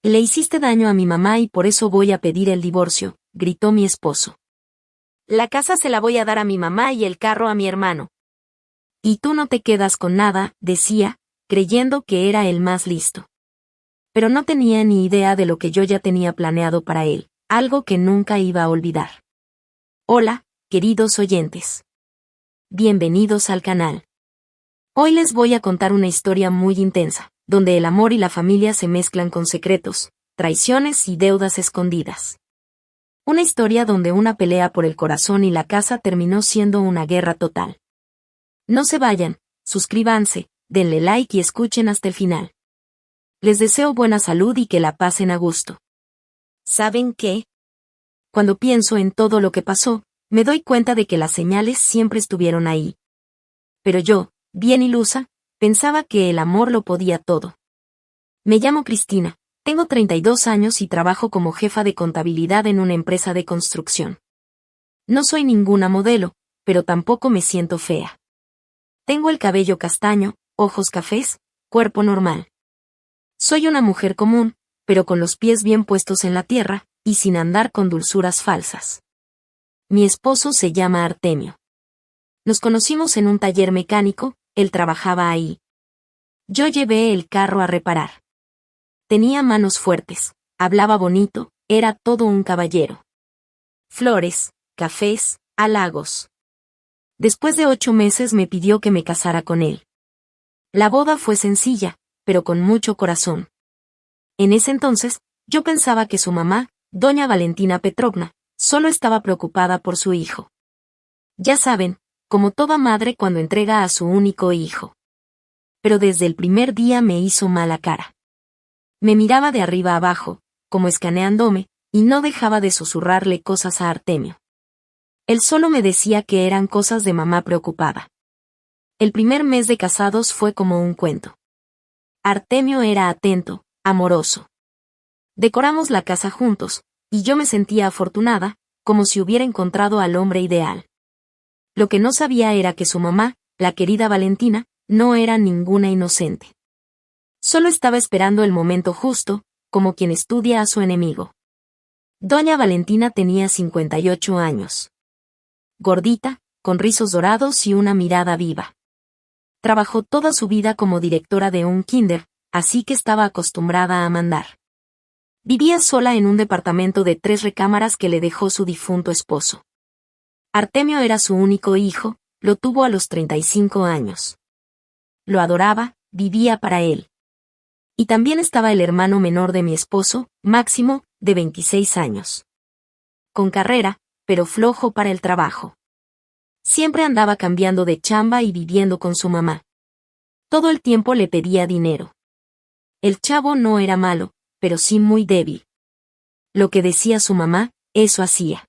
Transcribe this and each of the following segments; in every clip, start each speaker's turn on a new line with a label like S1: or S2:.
S1: Le hiciste daño a mi mamá y por eso voy a pedir el divorcio, gritó mi esposo. La casa se la voy a dar a mi mamá y el carro a mi hermano. Y tú no te quedas con nada, decía, creyendo que era el más listo. Pero no tenía ni idea de lo que yo ya tenía planeado para él, algo que nunca iba a olvidar. Hola, queridos oyentes. Bienvenidos al canal. Hoy les voy a contar una historia muy intensa, donde el amor y la familia se mezclan con secretos, traiciones y deudas escondidas. Una historia donde una pelea por el corazón y la casa terminó siendo una guerra total. No se vayan, suscríbanse, denle like y escuchen hasta el final. Les deseo buena salud y que la pasen a gusto. ¿Saben qué? Cuando pienso en todo lo que pasó, me doy cuenta de que las señales siempre estuvieron ahí. Pero yo, bien ilusa, pensaba que el amor lo podía todo. Me llamo Cristina, tengo 32 años y trabajo como jefa de contabilidad en una empresa de construcción. No soy ninguna modelo, pero tampoco me siento fea. Tengo el cabello castaño, ojos cafés, cuerpo normal. Soy una mujer común, pero con los pies bien puestos en la tierra, y sin andar con dulzuras falsas. Mi esposo se llama Artemio. Nos conocimos en un taller mecánico, él trabajaba ahí. Yo llevé el carro a reparar. Tenía manos fuertes, hablaba bonito, era todo un caballero. Flores, cafés, halagos. Después de 8 meses me pidió que me casara con él. La boda fue sencilla, pero con mucho corazón. En ese entonces, yo pensaba que su mamá, doña Valentina Petrovna, solo estaba preocupada por su hijo. Ya saben, como toda madre cuando entrega a su único hijo. Pero desde el primer día me hizo mala cara. Me miraba de arriba abajo, como escaneándome, y no dejaba de susurrarle cosas a Artemio. Él solo me decía que eran cosas de mamá preocupada. El primer mes de casados fue como un cuento. Artemio era atento, amoroso. Decoramos la casa juntos, y yo me sentía afortunada, como si hubiera encontrado al hombre ideal. Lo que no sabía era que su mamá, la querida Valentina, no era ninguna inocente. Solo estaba esperando el momento justo, como quien estudia a su enemigo. Doña Valentina tenía 58 años. Gordita, con rizos dorados y una mirada viva. Trabajó toda su vida como directora de un kinder, así que estaba acostumbrada a mandar. Vivía sola en un departamento de 3 recámaras que le dejó su difunto esposo. Artemio era su único hijo, lo tuvo a los 35 años. Lo adoraba, vivía para él. Y también estaba el hermano menor de mi esposo, Máximo, de 26 años. Con carrera, pero flojo para el trabajo. Siempre andaba cambiando de chamba y viviendo con su mamá. Todo el tiempo le pedía dinero. El chavo no era malo, pero sí muy débil. Lo que decía su mamá, eso hacía.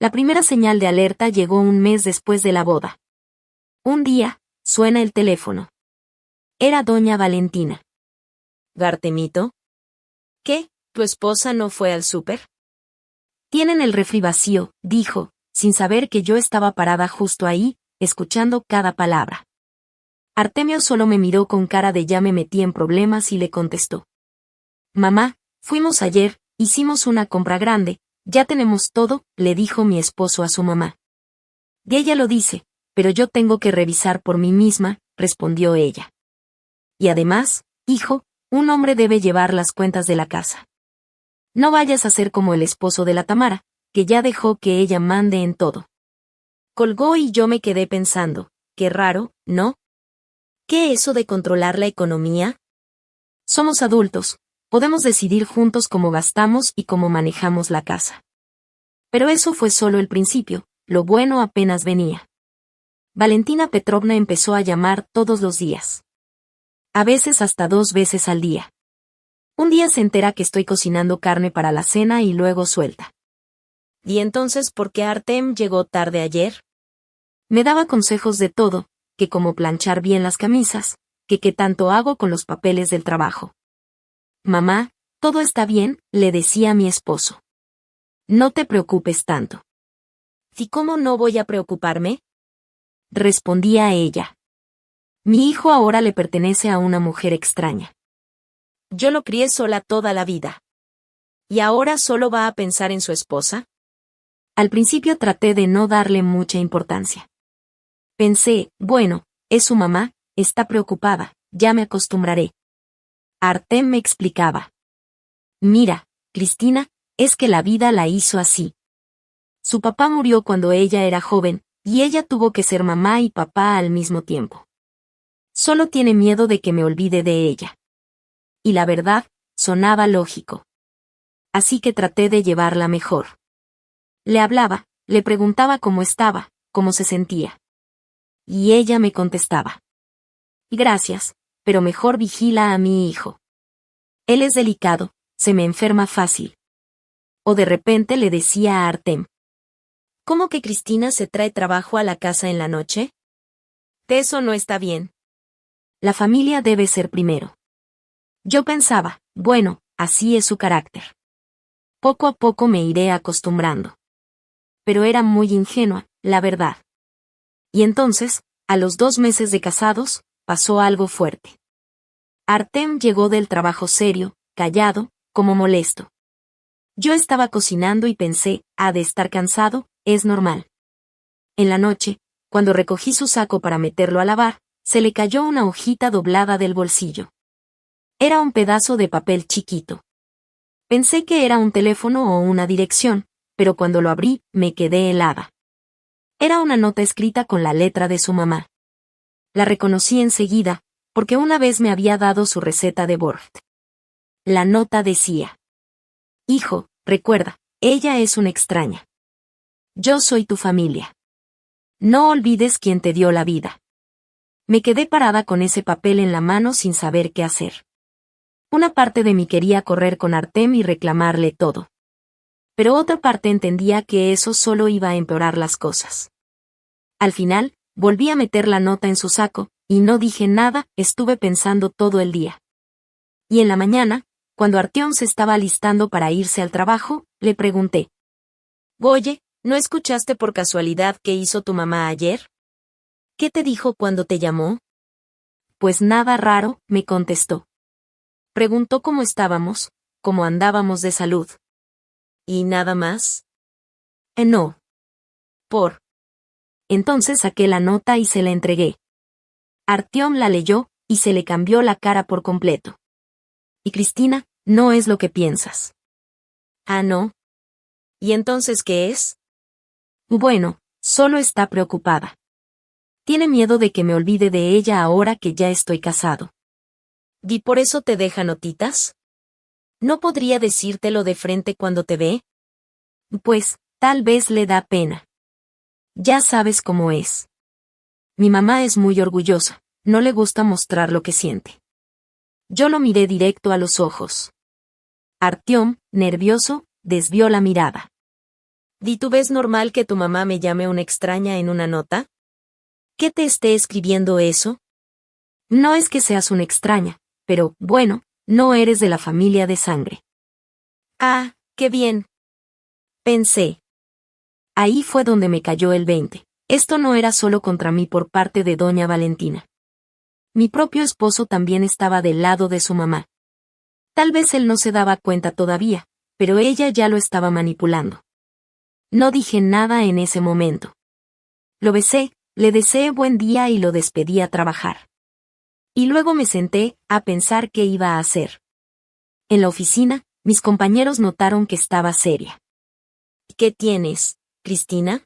S1: La primera señal de alerta llegó un mes después de la boda. Un día, suena el teléfono. Era doña Valentina. ¿Gartemito? ¿Qué? ¿Tu esposa no fue al súper? Tienen el refri vacío, dijo, sin saber que yo estaba parada justo ahí, escuchando cada palabra. Artemio solo me miró con cara de ya me metí en problemas y le contestó. Mamá, fuimos ayer, hicimos una compra grande, ya tenemos todo, le dijo mi esposo a su mamá. Y ella lo dice, pero yo tengo que revisar por mí misma, respondió ella. Y además, hijo, un hombre debe llevar las cuentas de la casa. No vayas a ser como el esposo de la Tamara, que ya dejó que ella mande en todo. Colgó y yo me quedé pensando, qué raro, ¿no? ¿Qué eso de controlar la economía? Somos adultos, podemos decidir juntos cómo gastamos y cómo manejamos la casa. Pero eso fue solo el principio, lo bueno apenas venía. Valentina Petrovna empezó a llamar todos los días. A veces hasta 2 veces al día. Un día se entera que estoy cocinando carne para la cena y luego suelta. ¿Y entonces por qué Artem llegó tarde ayer? Me daba consejos de todo, que cómo planchar bien las camisas, que qué tanto hago con los papeles del trabajo. Mamá, todo está bien, le decía a mi esposo. No te preocupes tanto. ¿Y cómo no voy a preocuparme? Respondía ella. Mi hijo ahora le pertenece a una mujer extraña. Yo lo crié sola toda la vida. ¿Y ahora solo va a pensar en su esposa? Al principio traté de no darle mucha importancia. Pensé, bueno, es su mamá, está preocupada, ya me acostumbraré. Artem me explicaba. Mira, Cristina, es que la vida la hizo así. Su papá murió cuando ella era joven, y ella tuvo que ser mamá y papá al mismo tiempo. Solo tiene miedo de que me olvide de ella. Y la verdad, sonaba lógico. Así que traté de llevarla mejor. Le hablaba, le preguntaba cómo estaba, cómo se sentía. Y ella me contestaba. Gracias, pero mejor vigila a mi hijo. Él es delicado, se me enferma fácil. O de repente le decía a Artem. ¿Cómo que Cristina se trae trabajo a la casa en la noche? Eso no está bien. La familia debe ser primero. Yo pensaba, bueno, así es su carácter. Poco a poco me iré acostumbrando. Pero era muy ingenua, la verdad. Y entonces, a los 2 meses de casados, pasó algo fuerte. Artem llegó del trabajo serio, callado, como molesto. Yo estaba cocinando y pensé, ha de estar cansado, es normal. En la noche, cuando recogí su saco para meterlo a lavar, se le cayó una hojita doblada del bolsillo. Era un pedazo de papel chiquito. Pensé que era un teléfono o una dirección, pero cuando lo abrí, me quedé helada. Era una nota escrita con la letra de su mamá. La reconocí enseguida, porque una vez me había dado su receta de Bort. La nota decía: Hijo, recuerda, ella es una extraña. Yo soy tu familia. No olvides quién te dio la vida. Me quedé parada con ese papel en la mano sin saber qué hacer. Una parte de mí quería correr con Artem y reclamarle todo. Pero otra parte entendía que eso solo iba a empeorar las cosas. Al final, volví a meter la nota en su saco, y no dije nada, estuve pensando todo el día. Y en la mañana, cuando Artyom se estaba alistando para irse al trabajo, le pregunté. Oye, ¿no escuchaste por casualidad qué hizo tu mamá ayer? ¿Qué te dijo cuando te llamó? Pues nada raro, me contestó. Preguntó cómo estábamos, cómo andábamos de salud. ¿Y nada más? No. Entonces saqué la nota y se la entregué. Artyom la leyó, y se le cambió la cara por completo. Y Cristina, no es lo que piensas. Ah, ¿no? ¿Y entonces qué es? Bueno, solo está preocupada. Tiene miedo de que me olvide de ella ahora que ya estoy casado. ¿Y por eso te deja notitas? ¿No podría decírtelo de frente cuando te ve? Pues, tal vez le da pena. Ya sabes cómo es. Mi mamá es muy orgullosa, no le gusta mostrar lo que siente. Yo lo miré directo a los ojos. Artyom, nervioso, desvió la mirada. ¿Y tú ves normal que tu mamá me llame una extraña en una nota? ¿Qué te esté escribiendo eso? No es que seas una extraña, pero, bueno, no eres de la familia de sangre. Ah, qué bien. Pensé. Ahí fue donde me cayó el 20. Esto no era solo contra mí por parte de doña Valentina. Mi propio esposo también estaba del lado de su mamá. Tal vez él no se daba cuenta todavía, pero ella ya lo estaba manipulando. No dije nada en ese momento. Lo besé, le deseé buen día y lo despedí a trabajar. Y luego me senté a pensar qué iba a hacer. En la oficina, mis compañeros notaron que estaba seria. ¿Qué tienes, Cristina?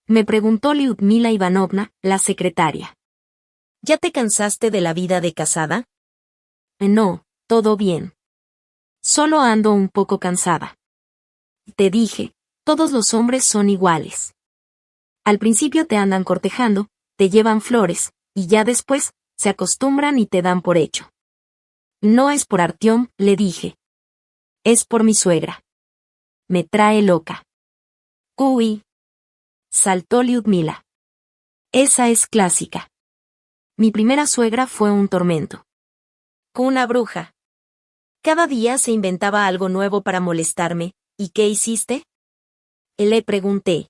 S1: Me preguntó Lyudmila Ivanovna, la secretaria. ¿Ya te cansaste de la vida de casada? No, todo bien. Solo ando un poco cansada. Te dije, todos los hombres son iguales. Al principio te andan cortejando, te llevan flores, y ya después, se acostumbran y te dan por hecho. No es por Artyom, le dije. Es por mi suegra. Me trae loca. Uy. Saltó Lyudmila. Esa es clásica. Mi primera suegra fue un tormento. Una bruja. Cada día se inventaba algo nuevo para molestarme. ¿Y qué hiciste? Le pregunté.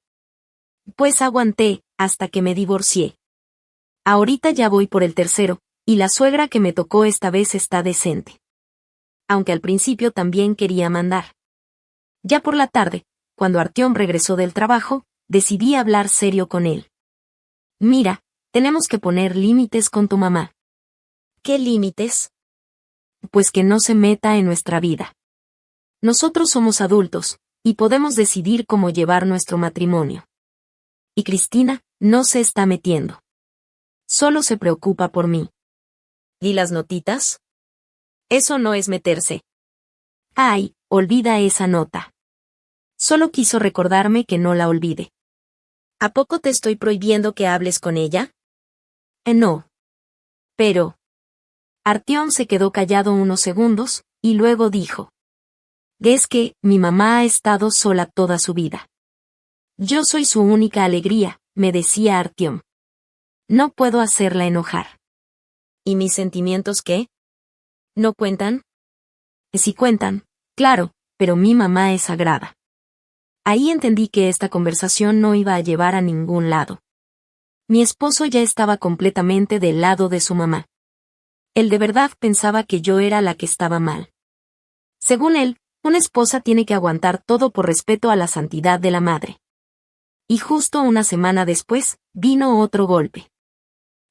S1: Pues aguanté, hasta que me divorcié. Ahorita ya voy por el tercero, y la suegra que me tocó esta vez está decente. aunque al principio también quería mandar. Ya por la tarde, cuando Artyom regresó del trabajo, decidí hablar serio con él. Mira, tenemos que poner límites con tu mamá. ¿Qué límites? Pues que no se meta en nuestra vida. Nosotros somos adultos, y podemos decidir cómo llevar nuestro matrimonio. Y Cristina, no se está metiendo. Solo se preocupa por mí. ¿Y las notitas? Eso no es meterse. Ay, olvida esa nota. Solo quiso recordarme que no la olvide. ¿A poco te estoy prohibiendo que hables con ella? No. Pero... Artyom se quedó callado unos segundos, y luego dijo. Es que, mi mamá ha estado sola toda su vida. Yo soy su única alegría, me decía Artyom. No puedo hacerla enojar. ¿Y mis sentimientos qué? ¿No cuentan? Sí cuentan, claro, pero mi mamá es sagrada. Ahí entendí que esta conversación no iba a llevar a ningún lado. Mi esposo ya estaba completamente del lado de su mamá. Él de verdad pensaba que yo era la que estaba mal. Según él, una esposa tiene que aguantar todo por respeto a la santidad de la madre. Y justo una semana después, vino otro golpe.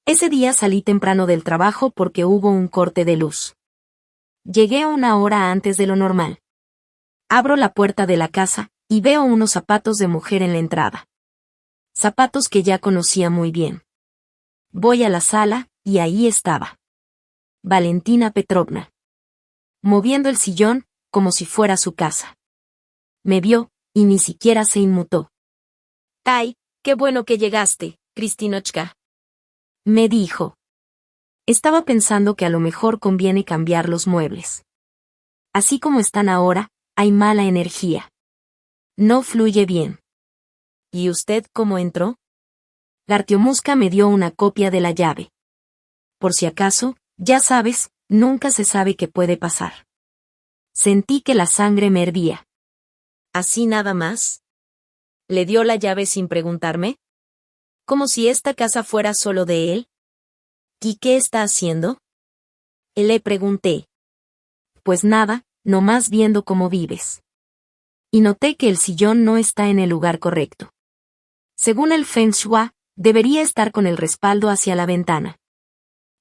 S1: Ese día salí temprano del trabajo porque hubo un corte de luz. Llegué una hora antes de lo normal. Abro la puerta de la casa, y veo unos zapatos de mujer en la entrada. Zapatos que ya conocía muy bien. Voy a la sala, y ahí estaba. Valentina Petrovna. Moviendo el sillón, como si fuera su casa. Me vio, y ni siquiera se inmutó. «Ay, qué bueno que llegaste, Kristinochka», me dijo. Estaba pensando que a lo mejor conviene cambiar los muebles. Así como están ahora, hay mala energía. No fluye bien. ¿Y usted cómo entró? Gartiomuska me dio una copia de la llave. Por si acaso, ya sabes, nunca se sabe qué puede pasar. Sentí que la sangre me hervía. ¿Así nada más? ¿Le dio la llave sin preguntarme? ¿Como si esta casa fuera solo de él? ¿Y qué está haciendo? Le pregunté. Pues nada, nomás viendo cómo vives. Y noté que el sillón no está en el lugar correcto. Según el Feng Shui, debería estar con el respaldo hacia la ventana.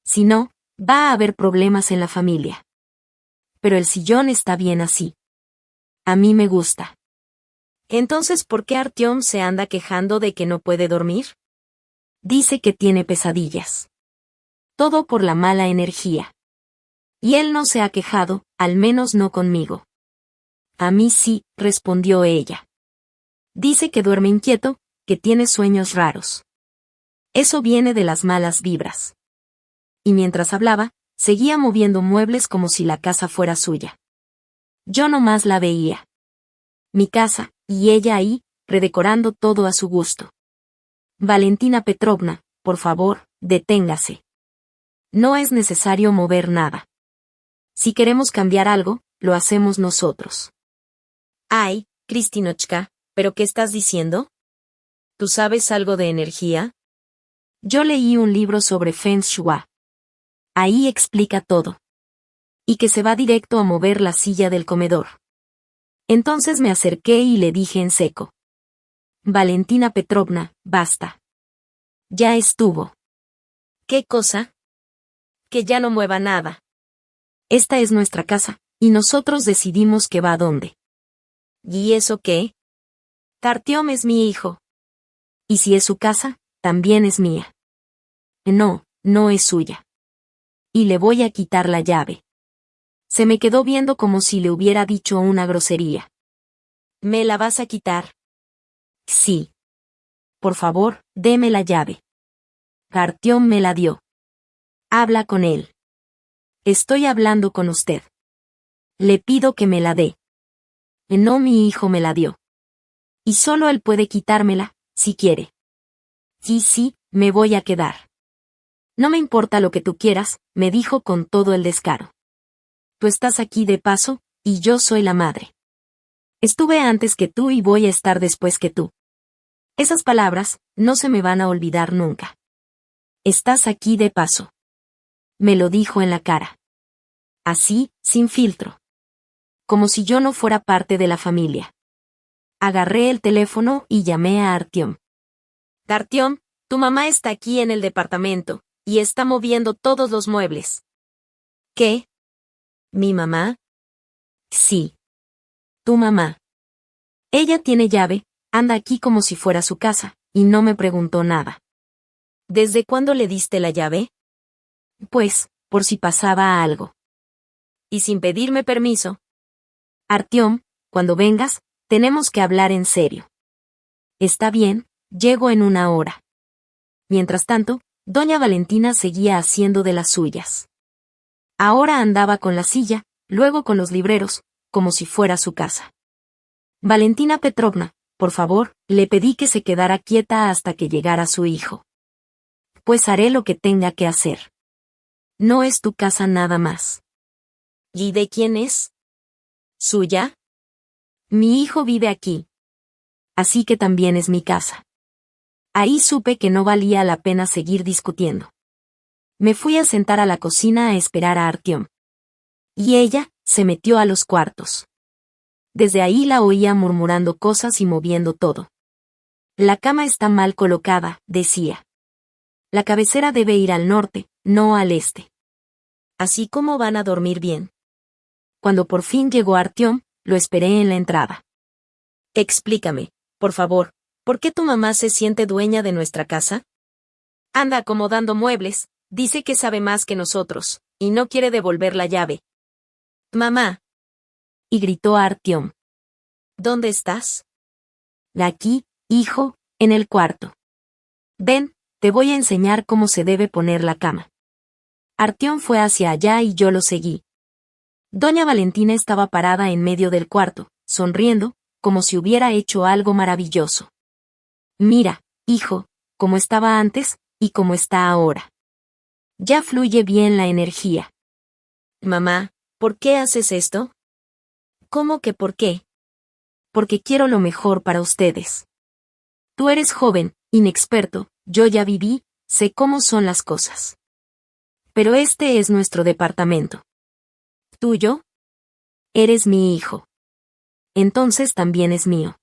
S1: Si no, va a haber problemas en la familia. Pero el sillón está bien así. A mí me gusta. Entonces, ¿por qué Artyom se anda quejando de que no puede dormir? Dice que tiene pesadillas. Todo por la mala energía. Y él no se ha quejado, al menos no conmigo. A mí sí, respondió ella. Dice que duerme inquieto, que tiene sueños raros. Eso viene de las malas vibras. Y mientras hablaba, seguía moviendo muebles como si la casa fuera suya. Yo nomás la veía. Mi casa, y ella ahí, redecorando todo a su gusto. Valentina Petrovna, por favor, deténgase. No es necesario mover nada. Si queremos cambiar algo, lo hacemos nosotros. Ay, Kristinochka, ¿pero qué estás diciendo? ¿Tú sabes algo de energía? Yo leí un libro sobre Feng Shui. Ahí explica todo. Y que se va directo a mover la silla del comedor. Entonces me acerqué y le dije en seco. Valentina Petrovna, basta. Ya estuvo. ¿Qué cosa? Que ya no mueva nada. Esta es nuestra casa, y nosotros decidimos que va a dónde. ¿Y eso qué? Artyom es mi hijo. Y si es su casa, también es mía. No, no es suya. Y le voy a quitar la llave. Se me quedó viendo como si le hubiera dicho una grosería. ¿Me la vas a quitar? Sí. Por favor, deme la llave. Artyom me la dio. Habla con él. Estoy hablando con usted. Le pido que me la dé. No, mi hijo me la dio. Y solo él puede quitármela, si quiere. Y sí, me voy a quedar. No me importa lo que tú quieras, me dijo con todo el descaro. Tú estás aquí de paso, y yo soy la madre. Estuve antes que tú y voy a estar después que tú. Esas palabras, no se me van a olvidar nunca. Estás aquí de paso. Me lo dijo en la cara. Así, sin filtro. como si yo no fuera parte de la familia. Agarré el teléfono y llamé a Artyom. Artyom, tu mamá está aquí en el departamento, y está moviendo todos los muebles. ¿Qué? ¿Mi mamá? Sí. Tu mamá. Ella tiene llave, anda aquí como si fuera su casa, y no me preguntó nada. ¿Desde cuándo le diste la llave? Pues, por si pasaba algo. Y sin pedirme permiso. Artyom, cuando vengas, tenemos que hablar en serio. Está bien, llego en 1 hora. Mientras tanto, doña Valentina seguía haciendo de las suyas. Ahora andaba con la silla, luego con los libreros, como si fuera su casa. Valentina Petrovna, por favor, le pedí que se quedara quieta hasta que llegara su hijo. Pues haré lo que tenga que hacer. No es tu casa nada más. ¿Y de quién es? ¿Suya? Mi hijo vive aquí. Así que también es mi casa. Ahí supe que no valía la pena seguir discutiendo. Me fui a sentar a la cocina a esperar a Artyom. Y ella se metió a los cuartos. Desde ahí la oía murmurando cosas y moviendo todo. La cama está mal colocada, decía. La cabecera debe ir al norte, no al este. ¿Así como van a dormir bien? Cuando por fin llegó Artyom, lo esperé en la entrada. Explícame, por favor, ¿por qué tu mamá se siente dueña de nuestra casa? Anda acomodando muebles, dice que sabe más que nosotros, y no quiere devolver la llave. Mamá. Y gritó a Artyom. ¿Dónde estás? Aquí, hijo, en el cuarto. Ven, te voy a enseñar cómo se debe poner la cama. Artyom fue hacia allá y yo lo seguí. Doña Valentina estaba parada en medio del cuarto, sonriendo, como si hubiera hecho algo maravilloso. Mira, hijo, cómo estaba antes, y cómo está ahora. Ya fluye bien la energía. Mamá, ¿por qué haces esto? ¿Cómo que por qué? Porque quiero lo mejor para ustedes. Tú eres joven, inexperto, yo ya viví, sé cómo son las cosas. Pero este es nuestro departamento. ¿Tuyo? Eres mi hijo. Entonces también es mío.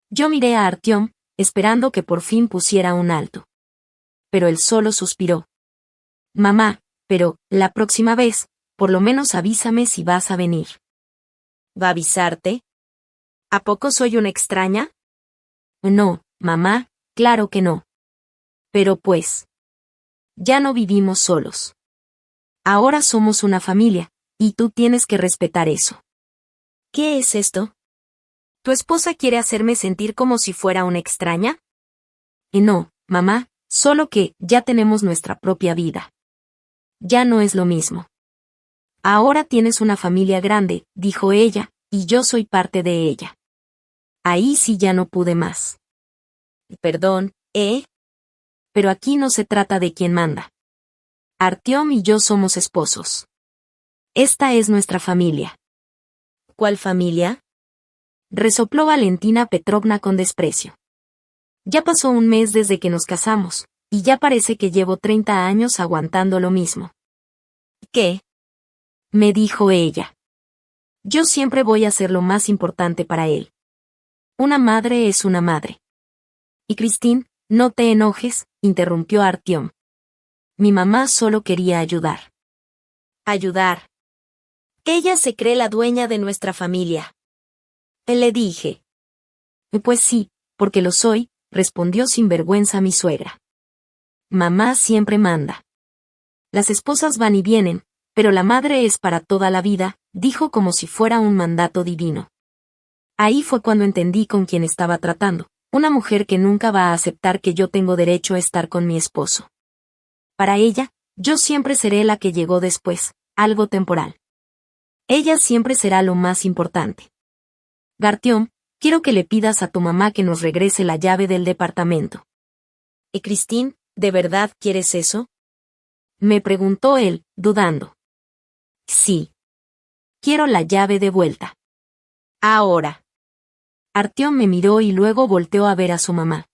S1: Yo miré a Artyom, esperando que por fin pusiera un alto. Pero él solo suspiró. Mamá, pero, la próxima vez, por lo menos avísame si vas a venir. ¿Va a avisarte? ¿A poco soy una extraña? No, mamá, claro que no. Pero pues. Ya no vivimos solos. Ahora somos una familia, y tú tienes que respetar eso. ¿Qué es esto? ¿Tu esposa quiere hacerme sentir como si fuera una extraña? No, mamá, solo que ya tenemos nuestra propia vida. Ya no es lo mismo. Ahora tienes una familia grande, dijo ella, y yo soy parte de ella. Ahí sí ya no pude más. Perdón, ¿eh? Pero aquí no se trata de quién manda. Artyom y yo somos esposos. Esta es nuestra familia. ¿Cuál familia? Resopló Valentina Petrovna con desprecio. Ya pasó un mes desde que nos casamos, y ya parece que llevo 30 años aguantando lo mismo. ¿Qué? Me dijo ella. Yo siempre voy a ser lo más importante para él. Una madre es una madre. Y Christine, no te enojes, interrumpió Artyom. Mi mamá solo quería ayudar. Ayudar. Ella se cree la dueña de nuestra familia. Le dije. Pues sí, porque lo soy, respondió sin vergüenza mi suegra. Mamá siempre manda. Las esposas van y vienen, pero la madre es para toda la vida, dijo como si fuera un mandato divino. Ahí fue cuando entendí con quién estaba tratando, una mujer que nunca va a aceptar que yo tengo derecho a estar con mi esposo. Para ella, yo siempre seré la que llegó después, algo temporal. Ella siempre será lo más importante. Artyom, quiero que le pidas a tu mamá que nos regrese la llave del departamento. ¿Y Christine, de verdad quieres eso? Me preguntó él, dudando. Sí. Quiero la llave de vuelta. Ahora. Artyom me miró y luego volteó a ver a su mamá.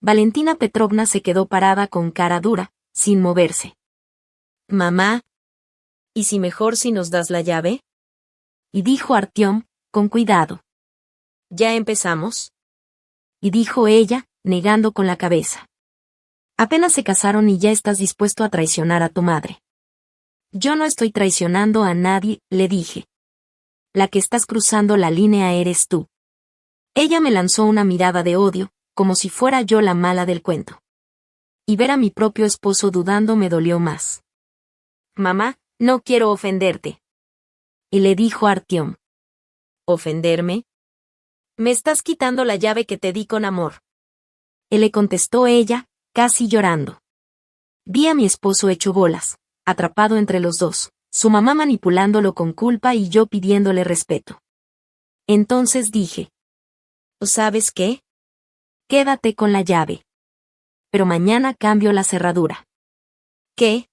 S1: Valentina Petrovna se quedó parada con cara dura, sin moverse. Mamá. ¿Y si mejor si nos das la llave? Y dijo Artyom, con cuidado.
S2: ¿Ya empezamos?
S1: Y dijo ella, negando con la cabeza. Apenas se casaron y ya estás dispuesto a traicionar a tu madre. Yo no estoy traicionando a nadie, le dije. La que estás cruzando la línea eres tú. Ella me lanzó una mirada de odio, como si fuera yo la mala del cuento. Y ver a mi propio esposo dudando me dolió más.
S2: Mamá, no quiero ofenderte.
S1: Y le dijo a Artyom.
S2: ¿Ofenderme? Me estás quitando la llave que te di con amor.
S1: Y le contestó ella, casi llorando. Vi a mi esposo hecho bolas, atrapado entre los dos, su mamá manipulándolo con culpa y yo pidiéndole respeto. Entonces dije.
S2: ¿Sabes qué?
S1: Quédate con la llave. Pero mañana cambio la cerradura.
S2: ¿Qué?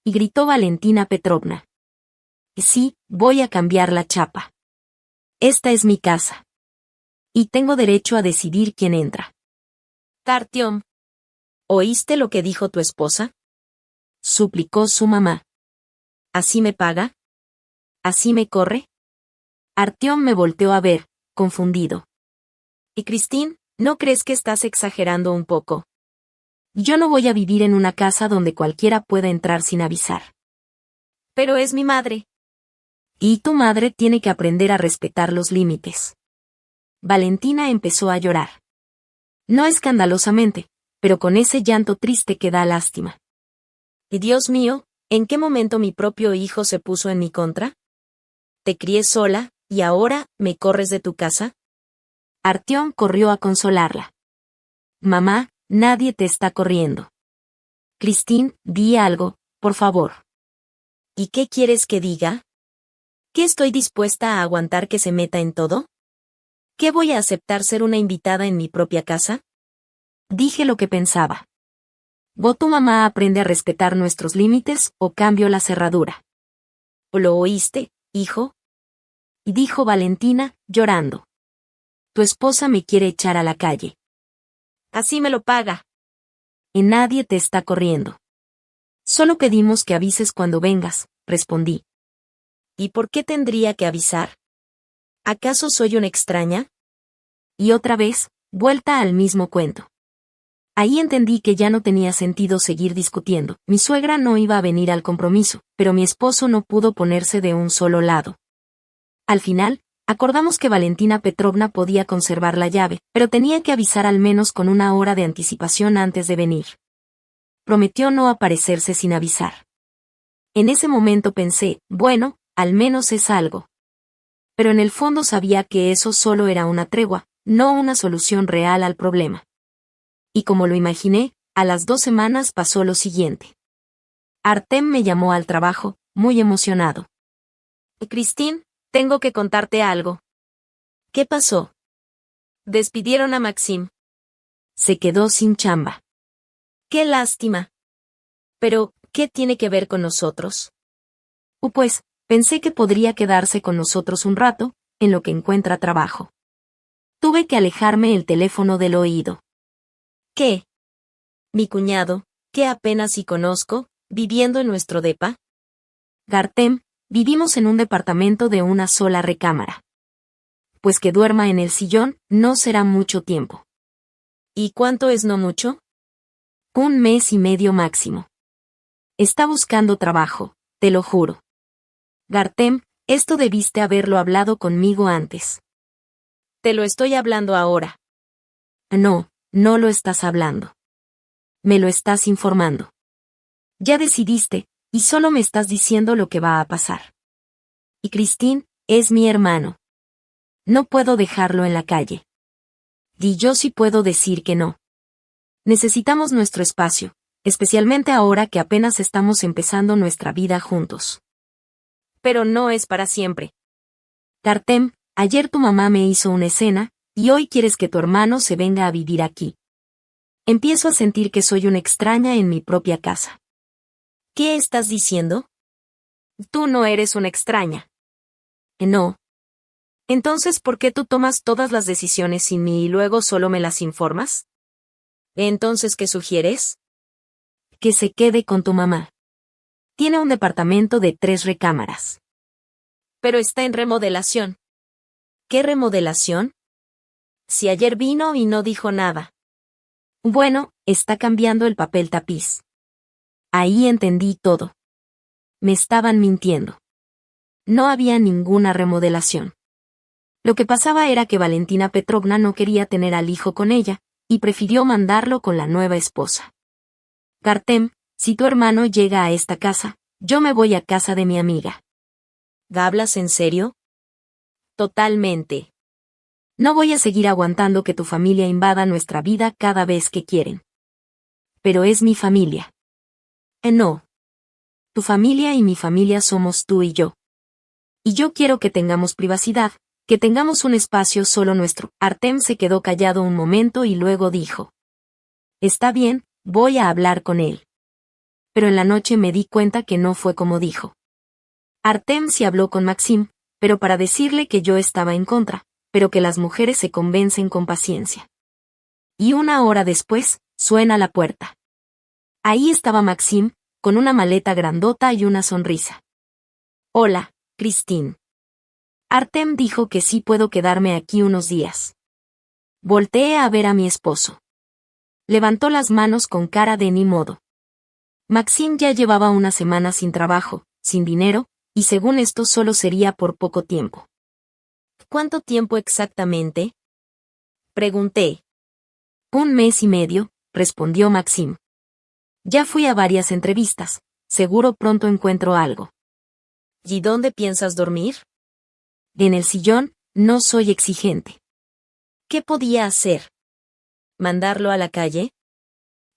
S1: Y gritó Valentina Petrovna. Sí, voy a cambiar la chapa. Esta es mi casa. Y tengo derecho a decidir quién entra.
S2: Artyom, ¿oíste lo que dijo tu esposa?
S1: Suplicó su mamá.
S2: ¿Así me paga?
S1: ¿Así me corre? Artyom me volteó a ver, confundido.
S2: ¿Y Christine, no crees que estás exagerando un poco?
S1: Yo no voy a vivir en una casa donde cualquiera pueda entrar sin avisar.
S2: Pero es mi madre.
S1: Y tu madre tiene que aprender a respetar los límites. Valentina empezó a llorar. No escandalosamente, pero con ese llanto triste que da lástima.
S2: Y Dios mío, ¿en qué momento mi propio hijo se puso en mi contra? Te crié sola, y ahora, ¿me corres de tu casa?
S1: Artyom corrió a consolarla. Mamá, nadie te está corriendo. Christine, di algo, por favor.
S2: ¿Y qué quieres que diga? ¿Qué estoy dispuesta a aguantar que se meta en todo? ¿Qué voy a aceptar ser una invitada en mi propia casa?
S1: Dije lo que pensaba. ¿O tu mamá aprende a respetar nuestros límites o cambio la cerradura?
S2: ¿Lo oíste, hijo?
S1: Y dijo Valentina, llorando. Tu esposa me quiere echar a la calle.
S2: Así me lo paga.
S1: Y nadie te está corriendo. Solo pedimos que avises cuando vengas, respondí.
S2: ¿Y por qué tendría que avisar? ¿Acaso soy una extraña?
S1: Y otra vez, vuelta al mismo cuento. Ahí entendí que ya no tenía sentido seguir discutiendo. Mi suegra no iba a venir al compromiso, pero mi esposo no pudo ponerse de un solo lado. Al final, acordamos que Valentina Petrovna podía conservar la llave, pero tenía que avisar al menos con 1 hora de anticipación antes de venir. Prometió no aparecerse sin avisar. En ese momento pensé, bueno, al menos es algo. Pero en el fondo sabía que eso solo era una tregua, no una solución real al problema. Y como lo imaginé, a las 2 semanas pasó lo siguiente. Artem me llamó al trabajo, muy emocionado.
S2: Christine, tengo que contarte algo.
S1: ¿Qué pasó?
S2: Despidieron a Maxim.
S1: Se quedó sin chamba.
S2: ¡Qué lástima! Pero, ¿qué tiene que ver con nosotros?
S1: Pues, pensé que podría quedarse con nosotros un rato, en lo que encuentra trabajo. Tuve que alejarme el teléfono del oído.
S2: ¿Qué? Mi cuñado, que apenas si conozco, viviendo en nuestro depa.
S1: Artem, vivimos en un departamento de una sola recámara. Pues que duerma en el sillón, no será mucho tiempo.
S2: ¿Y cuánto es no mucho?
S1: 1 mes y medio máximo. Está buscando trabajo, te lo juro. Artem, esto debiste haberlo hablado conmigo antes.
S2: Te lo estoy hablando ahora.
S1: No, no lo estás hablando. Me lo estás informando. Ya decidiste, y solo me estás diciendo lo que va a pasar. Y Christine, es mi hermano. No puedo dejarlo en la calle. Y yo sí puedo decir que no. Necesitamos nuestro espacio, especialmente ahora que apenas estamos empezando nuestra vida juntos.
S2: Pero no es para siempre.
S1: Artem, ayer tu mamá me hizo una escena, y hoy quieres que tu hermano se venga a vivir aquí. Empiezo a sentir que soy una extraña en mi propia casa.
S2: ¿Qué estás diciendo? Tú no eres una extraña.
S1: No.
S2: Entonces, ¿por qué tú tomas todas las decisiones sin mí y luego solo me las informas? Entonces, ¿qué sugieres?
S1: Que se quede con tu mamá. Tiene un departamento de 3 recámaras.
S2: Pero está en remodelación. ¿Qué remodelación? Si ayer vino y no dijo nada.
S1: Bueno, está cambiando el papel tapiz. Ahí entendí todo. Me estaban mintiendo. No había ninguna remodelación. Lo que pasaba era que Valentina Petrovna no quería tener al hijo con ella, y prefirió mandarlo con la nueva esposa. Artem, si tu hermano llega a esta casa, yo me voy a casa de mi amiga.
S2: ¿Hablas en serio? Totalmente.
S1: No voy a seguir aguantando que tu familia invada nuestra vida cada vez que quieren. Pero es mi familia. No. Tu familia y mi familia somos tú y yo. Y yo quiero que tengamos privacidad, que tengamos un espacio solo nuestro. Artem se quedó callado un momento y luego dijo. Está bien, voy a hablar con él. Pero en la noche me di cuenta que no fue como dijo. Artem sí habló con Maxim, pero para decirle que yo estaba en contra, pero que las mujeres se convencen con paciencia. Y una hora después, suena la puerta. Ahí estaba Maxim, con una maleta grandota y una sonrisa. Hola, Christine. Artem dijo que sí puedo quedarme aquí unos días. Volteé a ver a mi esposo. Levantó las manos con cara de ni modo. Maxim ya llevaba una semana sin trabajo, sin dinero, y según esto solo sería por poco tiempo.
S2: ¿Cuánto tiempo exactamente? Pregunté.
S1: 1 mes y medio, respondió Maxim. Ya fui a varias entrevistas, seguro pronto encuentro algo.
S2: ¿Y dónde piensas dormir?
S1: En el sillón, no soy exigente.
S2: ¿Qué podía hacer? ¿Mandarlo a la calle?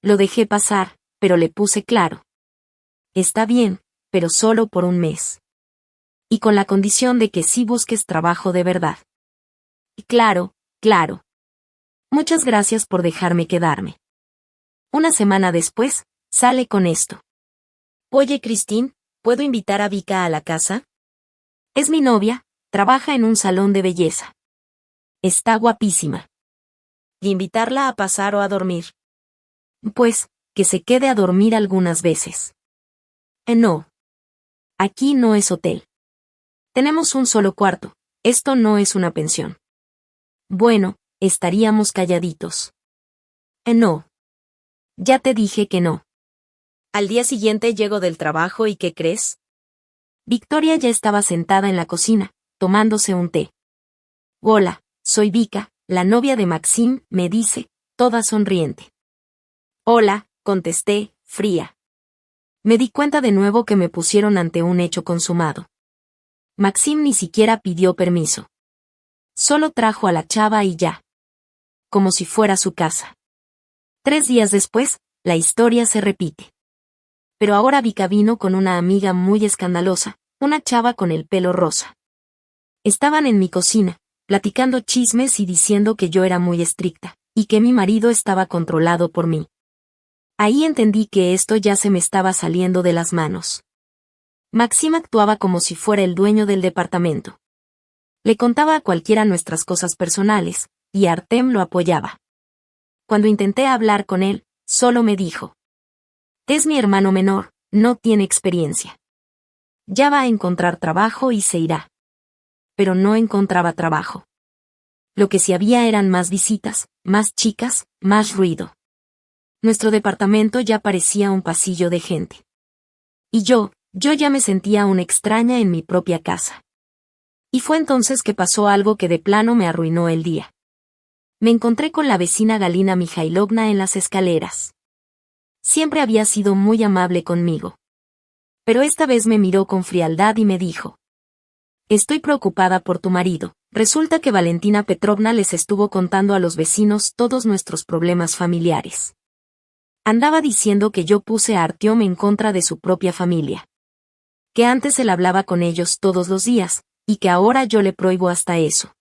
S1: Lo dejé pasar, pero le puse claro. Está bien, pero solo por 1 mes. Y con la condición de que sí busques trabajo de verdad. Y claro, claro. Muchas gracias por dejarme quedarme. Una semana después, sale con esto.
S2: Oye, Christine, ¿puedo invitar a Vika a la casa?
S1: Es mi novia, trabaja en un salón de belleza. Está guapísima.
S2: ¿Y invitarla a pasar o a dormir?
S1: Pues, que se quede a dormir algunas veces. No. Aquí no es hotel. Tenemos un solo cuarto, esto no es una pensión. Bueno, estaríamos calladitos. No. Ya te dije que no.
S2: Al día siguiente llego del trabajo y ¿qué crees?
S1: Victoria ya estaba sentada en la cocina, tomándose un té. Hola, soy Vika, la novia de Maxim, me dice, toda sonriente. Hola, contesté, fría. Me di cuenta de nuevo que me pusieron ante un hecho consumado. Maxim ni siquiera pidió permiso. Solo trajo a la chava y ya. Como si fuera su casa. 3 días después, la historia se repite. Pero ahora Vika vino con una amiga muy escandalosa, una chava con el pelo rosa. Estaban en mi cocina, platicando chismes y diciendo que yo era muy estricta, y que mi marido estaba controlado por mí. Ahí entendí que esto ya se me estaba saliendo de las manos. Maxim actuaba como si fuera el dueño del departamento. Le contaba a cualquiera nuestras cosas personales, y Artem lo apoyaba. Cuando intenté hablar con él, solo me dijo. Es mi hermano menor, no tiene experiencia. Ya va a encontrar trabajo y se irá. Pero no encontraba trabajo. Lo que sí había eran más visitas, más chicas, más ruido. Nuestro departamento ya parecía un pasillo de gente. Y yo ya me sentía una extraña en mi propia casa. Y fue entonces que pasó algo que de plano me arruinó el día. Me encontré con la vecina Galina Mikhailovna en las escaleras. Siempre había sido muy amable conmigo. Pero esta vez me miró con frialdad y me dijo. Estoy preocupada por tu marido. Resulta que Valentina Petrovna les estuvo contando a los vecinos todos nuestros problemas familiares. Andaba diciendo que yo puse a Artyom en contra de su propia familia. Que antes él hablaba con ellos todos los días, y que ahora yo le prohíbo hasta eso.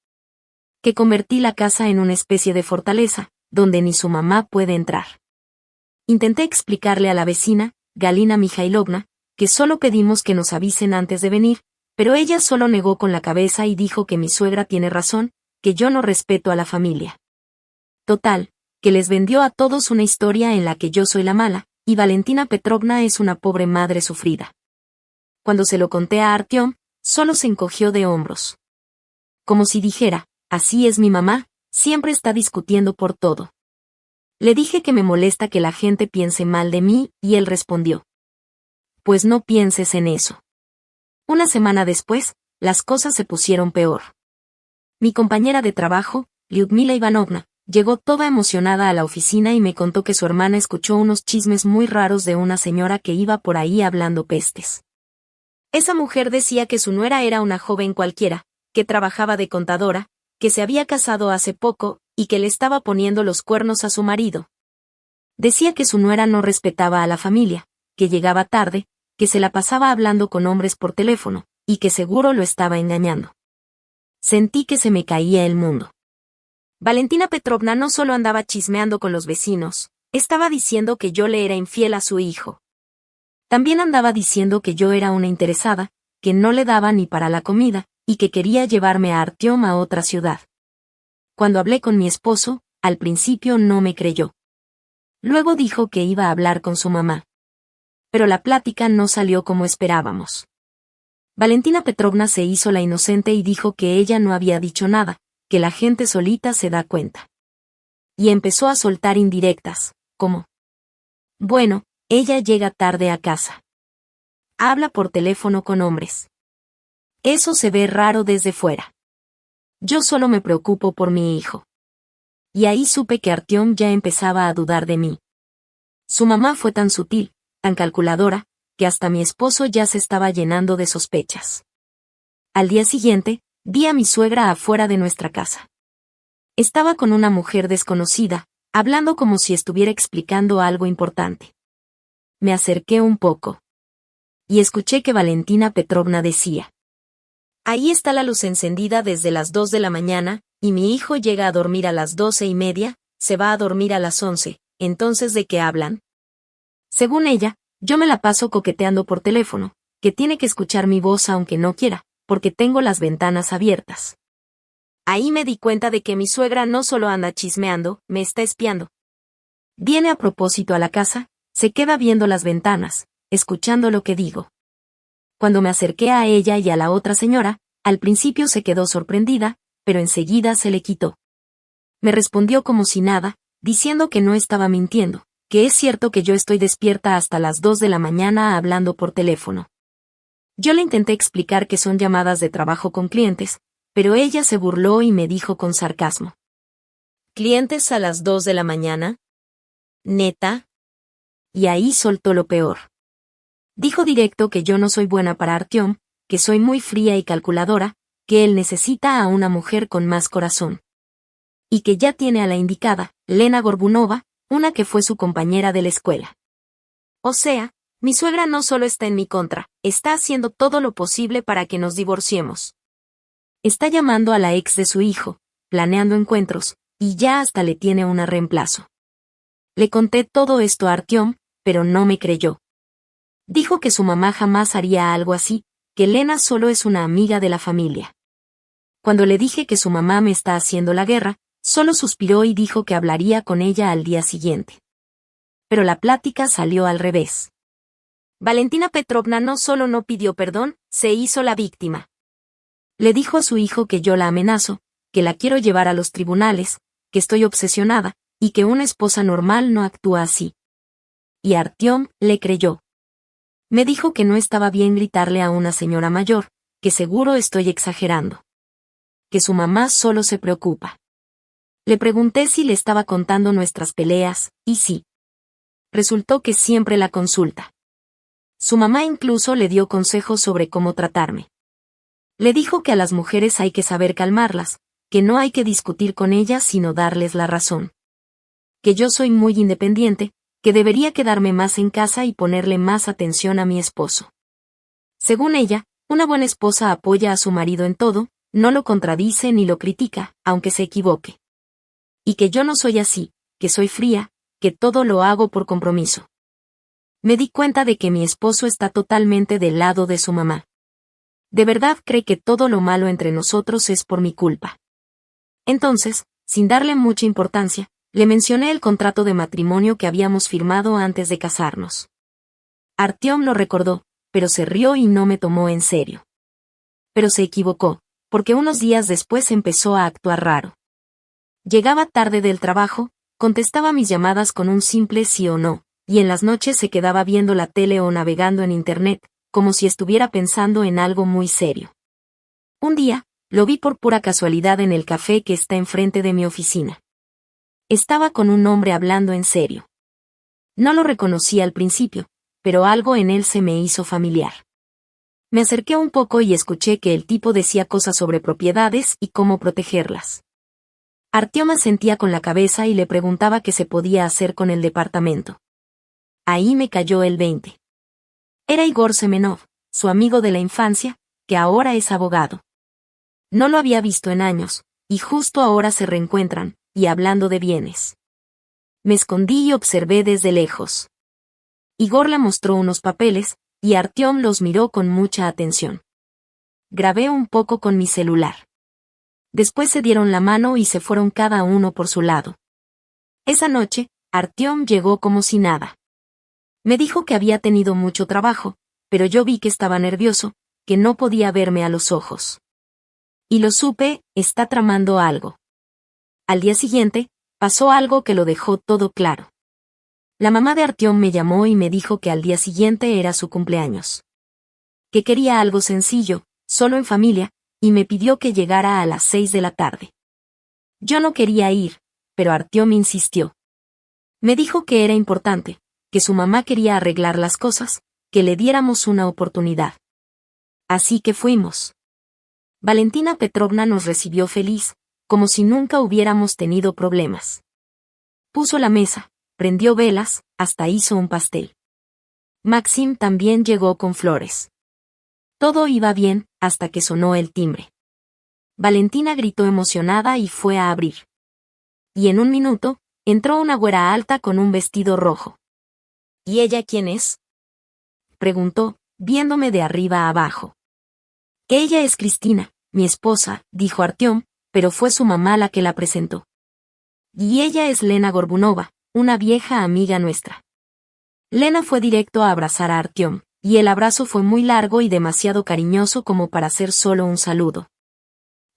S1: Que convertí la casa en una especie de fortaleza, donde ni su mamá puede entrar. Intenté explicarle a la vecina, Galina Mikhailovna, que solo pedimos que nos avisen antes de venir, pero ella solo negó con la cabeza y dijo que mi suegra tiene razón, que yo no respeto a la familia. Total, que les vendió a todos una historia en la que yo soy la mala, y Valentina Petrovna es una pobre madre sufrida. Cuando se lo conté a Artyom, solo se encogió de hombros. Como si dijera, así es mi mamá, siempre está discutiendo por todo. Le dije que me molesta que la gente piense mal de mí, y él respondió. Pues no pienses en eso. Una semana después, las cosas se pusieron peor. Mi compañera de trabajo, Lyudmila Ivanovna, llegó toda emocionada a la oficina y me contó que su hermana escuchó unos chismes muy raros de una señora que iba por ahí hablando pestes. Esa mujer decía que su nuera era una joven cualquiera, que trabajaba de contadora, que se había casado hace poco, y que le estaba poniendo los cuernos a su marido. Decía que su nuera no respetaba a la familia, que llegaba tarde, que se la pasaba hablando con hombres por teléfono, y que seguro lo estaba engañando. Sentí que se me caía el mundo. Valentina Petrovna no solo andaba chismeando con los vecinos, estaba diciendo que yo le era infiel a su hijo. También andaba diciendo que yo era una interesada, que no le daba ni para la comida, y que quería llevarme a Artyom a otra ciudad. Cuando hablé con mi esposo, al principio no me creyó. Luego dijo que iba a hablar con su mamá. Pero la plática no salió como esperábamos. Valentina Petrovna se hizo la inocente y dijo que ella no había dicho nada, que la gente solita se da cuenta. Y empezó a soltar indirectas, como: bueno, ella llega tarde a casa. Habla por teléfono con hombres. Eso se ve raro desde fuera. Yo solo me preocupo por mi hijo. Y ahí supe que Artyom ya empezaba a dudar de mí. Su mamá fue tan sutil, tan calculadora, que hasta mi esposo ya se estaba llenando de sospechas. Al día siguiente, vi a mi suegra afuera de nuestra casa. Estaba con una mujer desconocida, hablando como si estuviera explicando algo importante. Me acerqué un poco. Y escuché que Valentina Petrovna decía: ahí está la luz encendida desde las 2 de la mañana, y mi hijo llega a dormir a las 12:30, se va a dormir a las 11, entonces ¿de qué hablan? Según ella, yo me la paso coqueteando por teléfono, que tiene que escuchar mi voz aunque no quiera, porque tengo las ventanas abiertas. Ahí me di cuenta de que mi suegra no solo anda chismeando, me está espiando. Viene a propósito a la casa, se queda viendo las ventanas, escuchando lo que digo. Cuando me acerqué a ella y a la otra señora, al principio se quedó sorprendida, pero enseguida se le quitó. Me respondió como si nada, diciendo que no estaba mintiendo, que es cierto que yo estoy despierta hasta las 2 de la mañana hablando por teléfono. Yo le intenté explicar que son llamadas de trabajo con clientes, pero ella se burló y me dijo con sarcasmo: ¿clientes a las 2 de la mañana? ¿Neta? Y ahí soltó lo peor. Dijo directo que yo no soy buena para Artyom, que soy muy fría y calculadora, que él necesita a una mujer con más corazón. Y que ya tiene a la indicada, Lena Gorbunova, una que fue su compañera de la escuela. O sea, mi suegra no solo está en mi contra, está haciendo todo lo posible para que nos divorciemos. Está llamando a la ex de su hijo, planeando encuentros, y ya hasta le tiene una reemplazo. Le conté todo esto a Artyom, pero no me creyó. Dijo que su mamá jamás haría algo así, que Lena solo es una amiga de la familia. Cuando le dije que su mamá me está haciendo la guerra, solo suspiró y dijo que hablaría con ella al día siguiente. Pero la plática salió al revés. Valentina Petrovna no solo no pidió perdón, se hizo la víctima. Le dijo a su hijo que yo la amenazo, que la quiero llevar a los tribunales, que estoy obsesionada, y que una esposa normal no actúa así. Y Artyom le creyó. Me dijo que no estaba bien gritarle a una señora mayor, que seguro estoy exagerando. Que su mamá solo se preocupa. Le pregunté si le estaba contando nuestras peleas, y sí. Resultó que siempre la consulta. Su mamá incluso le dio consejos sobre cómo tratarme. Le dijo que a las mujeres hay que saber calmarlas, que no hay que discutir con ellas sino darles la razón. Que yo soy muy independiente, que debería quedarme más en casa y ponerle más atención a mi esposo. Según ella, una buena esposa apoya a su marido en todo, no lo contradice ni lo critica, aunque se equivoque. Y que yo no soy así, que soy fría, que todo lo hago por compromiso. Me di cuenta de que mi esposo está totalmente del lado de su mamá. De verdad cree que todo lo malo entre nosotros es por mi culpa. Entonces, sin darle mucha importancia, le mencioné el contrato de matrimonio que habíamos firmado antes de casarnos. Artyom lo recordó, pero se rió y no me tomó en serio. Pero se equivocó, porque unos días después empezó a actuar raro. Llegaba tarde del trabajo, contestaba mis llamadas con un simple sí o no, y en las noches se quedaba viendo la tele o navegando en internet, como si estuviera pensando en algo muy serio. Un día, lo vi por pura casualidad en el café que está enfrente de mi oficina. Estaba con un hombre hablando en serio. No lo reconocí al principio, pero algo en él se me hizo familiar. Me acerqué un poco y escuché que el tipo decía cosas sobre propiedades y cómo protegerlas. Artyom asentía con la cabeza y le preguntaba qué se podía hacer con el departamento. Ahí me cayó el 20. Era Igor Semenov, su amigo de la infancia, que ahora es abogado. No lo había visto en años, y justo ahora se reencuentran, y hablando de bienes. Me escondí y observé desde lejos. Igor le mostró unos papeles, y Artyom los miró con mucha atención. Grabé un poco con mi celular. Después se dieron la mano y se fueron cada uno por su lado. Esa noche, Artyom llegó como si nada. Me dijo que había tenido mucho trabajo, pero yo vi que estaba nervioso, que no podía verme a los ojos. Y lo supe, está tramando algo. Al día siguiente, pasó algo que lo dejó todo claro. La mamá de Artyom me llamó y me dijo que al día siguiente era su cumpleaños. Que quería algo sencillo, solo en familia, y me pidió que llegara a las 6 de la tarde. Yo no quería ir, pero Artyom insistió. Me dijo que era importante, que su mamá quería arreglar las cosas, que le diéramos una oportunidad. Así que fuimos. Valentina Petrovna nos recibió feliz, como si nunca hubiéramos tenido problemas. Puso la mesa, prendió velas, hasta hizo un pastel. Maxim también llegó con flores. Todo iba bien, hasta que sonó el timbre. Valentina gritó emocionada y fue a abrir. Y en un minuto, entró una güera alta con un vestido rojo. ¿Y ella quién es?, preguntó, viéndome de arriba a abajo. Ella es Cristina, mi esposa, dijo Artyom, pero fue su mamá la que la presentó. Y ella es Lena Gorbunova, una vieja amiga nuestra. Lena fue directo a abrazar a Artyom, y el abrazo fue muy largo y demasiado cariñoso como para ser solo un saludo.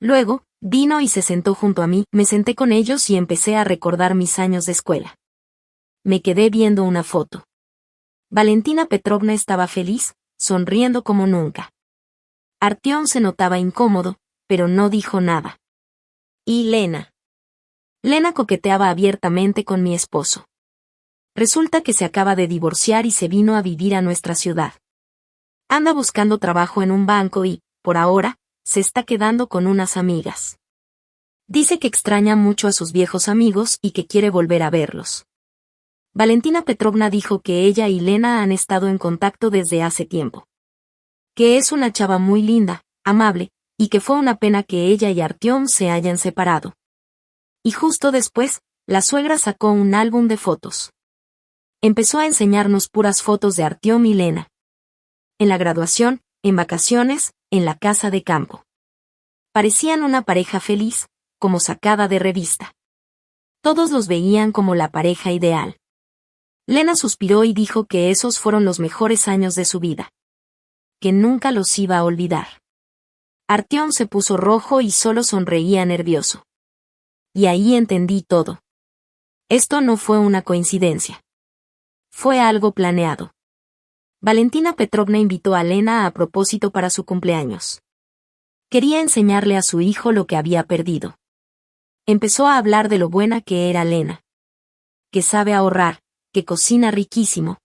S1: Luego, vino y se sentó junto a mí, me senté con ellos y empecé a recordar mis años de escuela. Me quedé viendo una foto. Valentina Petrovna estaba feliz, sonriendo como nunca. Artyom se notaba incómodo, pero no dijo nada. ¿Y Lena? Lena coqueteaba abiertamente con mi esposo. Resulta que se acaba de divorciar y se vino a vivir a nuestra ciudad. Anda buscando trabajo en un banco y, por ahora, se está quedando con unas amigas. Dice que extraña mucho a sus viejos amigos y que quiere volver a verlos. Valentina Petrovna dijo que ella y Lena han estado en contacto desde hace tiempo. Que es una chava muy linda, amable, y que fue una pena que ella y Artyom se hayan separado. Y justo después, la suegra sacó un álbum de fotos. Empezó a enseñarnos puras fotos de Artyom y Lena. En la graduación, en vacaciones, en la casa de campo. Parecían una pareja feliz, como sacada de revista. Todos los veían como la pareja ideal. Lena suspiró y dijo que esos fueron los mejores años de su vida. Que nunca los iba a olvidar. Artyom se puso rojo y solo sonreía nervioso. Y ahí entendí todo. Esto no fue una coincidencia. Fue algo planeado. Valentina Petrovna invitó a Lena a propósito para su cumpleaños. Quería enseñarle a su hijo lo que había perdido. Empezó a hablar de lo buena que era Lena. Que sabe ahorrar, que cocina riquísimo.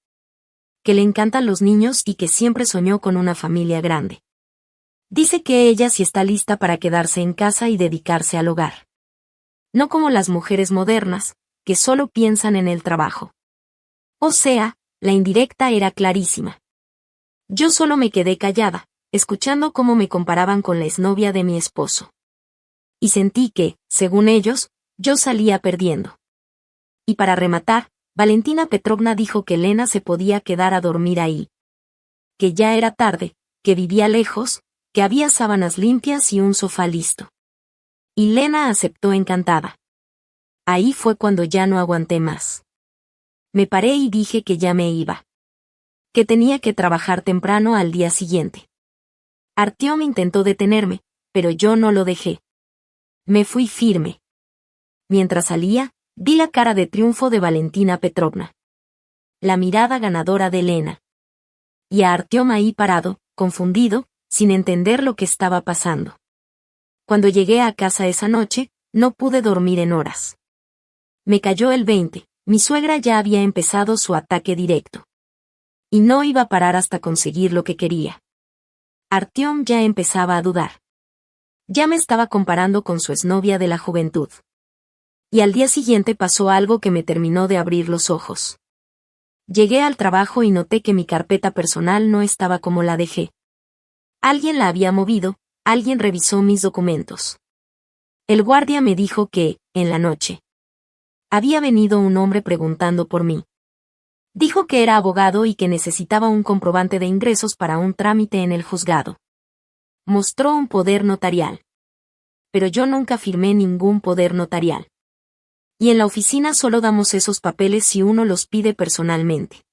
S1: Que le encantan los niños y que siempre soñó con una familia grande. Dice que ella sí está lista para quedarse en casa y dedicarse al hogar. No como las mujeres modernas, que solo piensan en el trabajo. O sea, la indirecta era clarísima. Yo solo me quedé callada, escuchando cómo me comparaban con la exnovia de mi esposo. Y sentí que, según ellos, yo salía perdiendo. Y para rematar, Valentina Petrovna dijo que Lena se podía quedar a dormir ahí. Que ya era tarde, que vivía lejos, que había sábanas limpias y un sofá listo. Y Lena aceptó encantada. Ahí fue cuando ya no aguanté más. Me paré y dije que ya me iba. Que tenía que trabajar temprano al día siguiente. Artyom intentó detenerme, pero yo no lo dejé. Me fui firme. Mientras salía, vi la cara de triunfo de Valentina Petrovna. La mirada ganadora de Elena. Y a Artyom ahí parado, confundido, sin entender lo que estaba pasando. Cuando llegué a casa esa noche, no pude dormir en horas. Me cayó el 20, mi suegra ya había empezado su ataque directo. Y no iba a parar hasta conseguir lo que quería. Artyom ya empezaba a dudar. Ya me estaba comparando con su exnovia de la juventud. Y al día siguiente pasó algo que me terminó de abrir los ojos. Llegué al trabajo y noté que mi carpeta personal no estaba como la dejé. Alguien la había movido, alguien revisó mis documentos. El guardia me dijo que, en la noche, había venido un hombre preguntando por mí. Dijo que era abogado y que necesitaba un comprobante de ingresos para un trámite en el juzgado. Mostró un poder notarial. Pero yo nunca firmé ningún poder notarial. Y en la oficina solo damos esos papeles si uno los pide personalmente.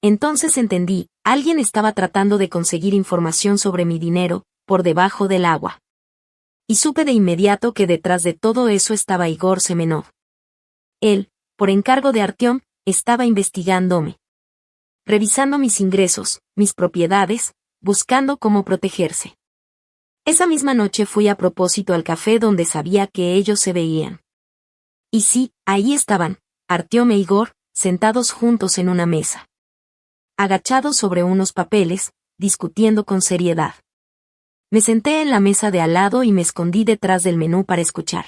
S1: Entonces entendí, alguien estaba tratando de conseguir información sobre mi dinero, por debajo del agua. Y supe de inmediato que detrás de todo eso estaba Igor Semenov. Él, por encargo de Artyom, estaba investigándome. Revisando mis ingresos, mis propiedades, buscando cómo protegerse. Esa misma noche fui a propósito al café donde sabía que ellos se veían. Y sí, ahí estaban, Artyom e Igor, sentados juntos en una mesa. Agachados sobre unos papeles, discutiendo con seriedad. Me senté en la mesa de al lado y me escondí detrás del menú para escuchar.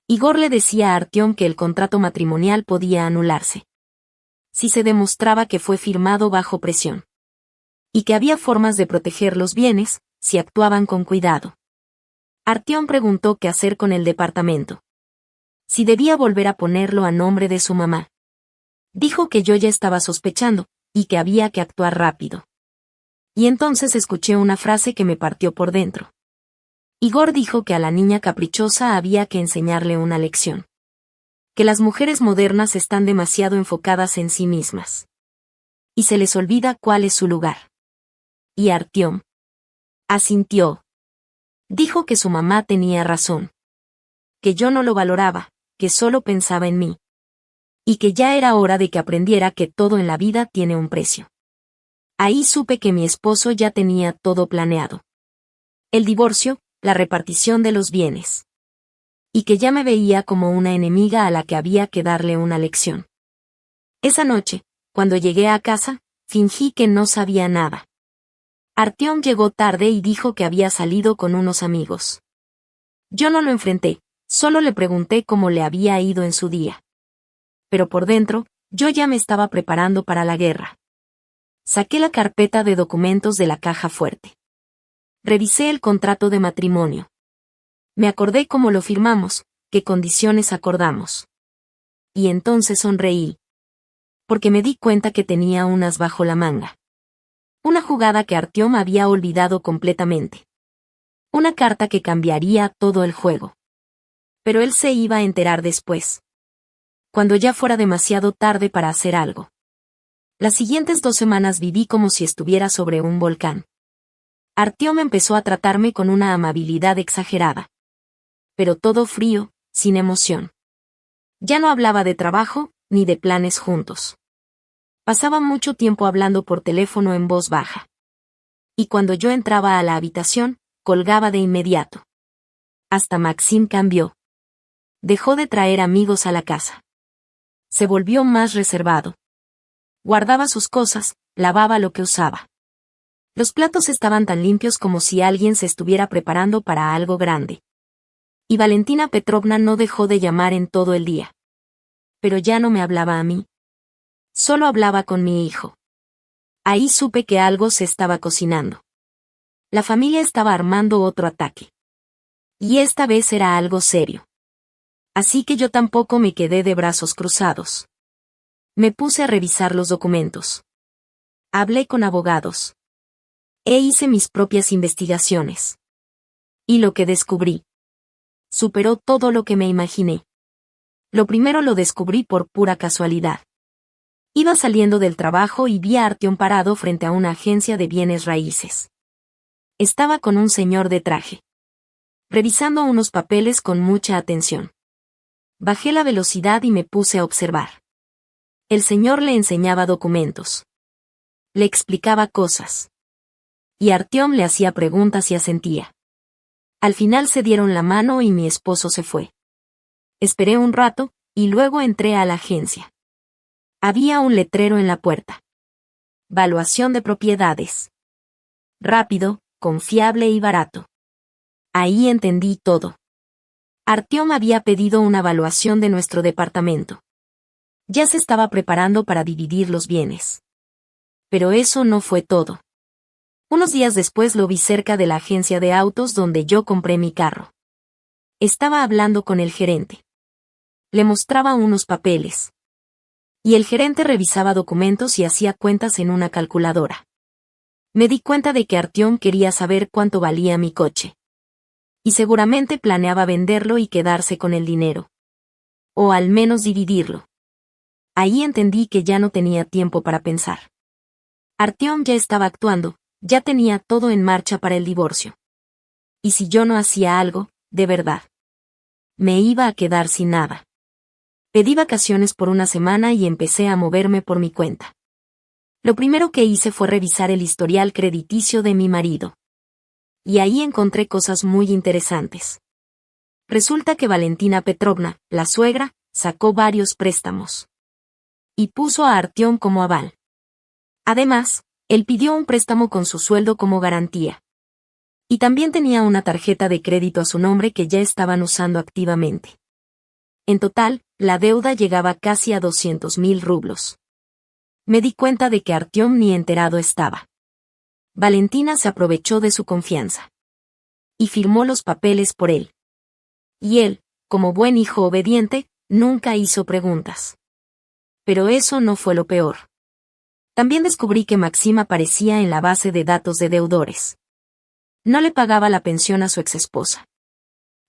S1: Igor le decía a Artyom que el contrato matrimonial podía anularse. Si se demostraba que fue firmado bajo presión. Y que había formas de proteger los bienes, si actuaban con cuidado. Artyom preguntó qué hacer con el departamento. Si debía volver a ponerlo a nombre de su mamá. Dijo que yo ya estaba sospechando, y que había que actuar rápido. Y entonces escuché una frase que me partió por dentro. Igor dijo que a la niña caprichosa había que enseñarle una lección. Que las mujeres modernas están demasiado enfocadas en sí mismas. Y se les olvida cuál es su lugar. Y Artyom asintió. Dijo que su mamá tenía razón. Que yo no lo valoraba, que solo pensaba en mí. Y que ya era hora de que aprendiera que todo en la vida tiene un precio. Ahí supe que mi esposo ya tenía todo planeado. El divorcio, la repartición de los bienes. Y que ya me veía como una enemiga a la que había que darle una lección. Esa noche, cuando llegué a casa, fingí que no sabía nada. Artyom llegó tarde y dijo que había salido con unos amigos. Yo no lo enfrenté, solo le pregunté cómo le había ido en su día. Pero por dentro, yo ya me estaba preparando para la guerra. Saqué la carpeta de documentos de la caja fuerte. Revisé el contrato de matrimonio. Me acordé cómo lo firmamos, qué condiciones acordamos. Y entonces sonreí. Porque me di cuenta que tenía unas bajo la manga. Una jugada que Artyom había olvidado completamente. Una carta que cambiaría todo el juego. Pero él se iba a enterar después. Cuando ya fuera demasiado tarde para hacer algo. Las siguientes 2 semanas viví como si estuviera sobre un volcán. Artyom empezó a tratarme con una amabilidad exagerada. Pero todo frío, sin emoción. Ya no hablaba de trabajo, ni de planes juntos. Pasaba mucho tiempo hablando por teléfono en voz baja. Y cuando yo entraba a la habitación, colgaba de inmediato. Hasta Maxim cambió. Dejó de traer amigos a la casa. Se volvió más reservado. Guardaba sus cosas, lavaba lo que usaba. Los platos estaban tan limpios como si alguien se estuviera preparando para algo grande. Y Valentina Petrovna no dejó de llamar en todo el día. Pero ya no me hablaba a mí. Solo hablaba con mi hijo. Ahí supe que algo se estaba cocinando. La familia estaba armando otro ataque. Y esta vez era algo serio. Así que yo tampoco me quedé de brazos cruzados. Me puse a revisar los documentos. Hablé con abogados. E hice mis propias investigaciones. Y lo que descubrí superó todo lo que me imaginé. Lo primero lo descubrí por pura casualidad. Iba saliendo del trabajo y vi a Artyom parado frente a una agencia de bienes raíces. Estaba con un señor de traje, revisando unos papeles con mucha atención. Bajé la velocidad y me puse a observar. El señor le enseñaba documentos. Le explicaba cosas. Y Artyom le hacía preguntas y asentía. Al final se dieron la mano y mi esposo se fue. Esperé un rato, y luego entré a la agencia. Había un letrero en la puerta. Valuación de propiedades. Rápido, confiable y barato. Ahí entendí todo. Artyom había pedido una valuación de nuestro departamento. Ya se estaba preparando para dividir los bienes. Pero eso no fue todo. Unos días después lo vi cerca de la agencia de autos donde yo compré mi carro. Estaba hablando con el gerente. Le mostraba unos papeles. Y el gerente revisaba documentos y hacía cuentas en una calculadora. Me di cuenta de que Artyom quería saber cuánto valía mi coche. Y seguramente planeaba venderlo y quedarse con el dinero. O al menos dividirlo. Ahí entendí que ya no tenía tiempo para pensar. Artyom ya estaba actuando, ya tenía todo en marcha para el divorcio. Y si yo no hacía algo, de verdad, me iba a quedar sin nada. Pedí vacaciones por una semana y empecé a moverme por mi cuenta. Lo primero que hice fue revisar el historial crediticio de mi marido. Y ahí encontré cosas muy interesantes. Resulta que Valentina Petrovna, la suegra, sacó varios préstamos. Y puso a Artyom como aval. Además, él pidió un préstamo con su sueldo como garantía. Y también tenía una tarjeta de crédito a su nombre que ya estaban usando activamente. En total, la deuda llegaba casi a 200.000 rublos. Me di cuenta de que Artyom ni enterado estaba. Valentina se aprovechó de su confianza. Y firmó los papeles por él. Y él, como buen hijo obediente, nunca hizo preguntas. Pero eso no fue lo peor. También descubrí que Maxim aparecía en la base de datos de deudores. No le pagaba la pensión a su exesposa.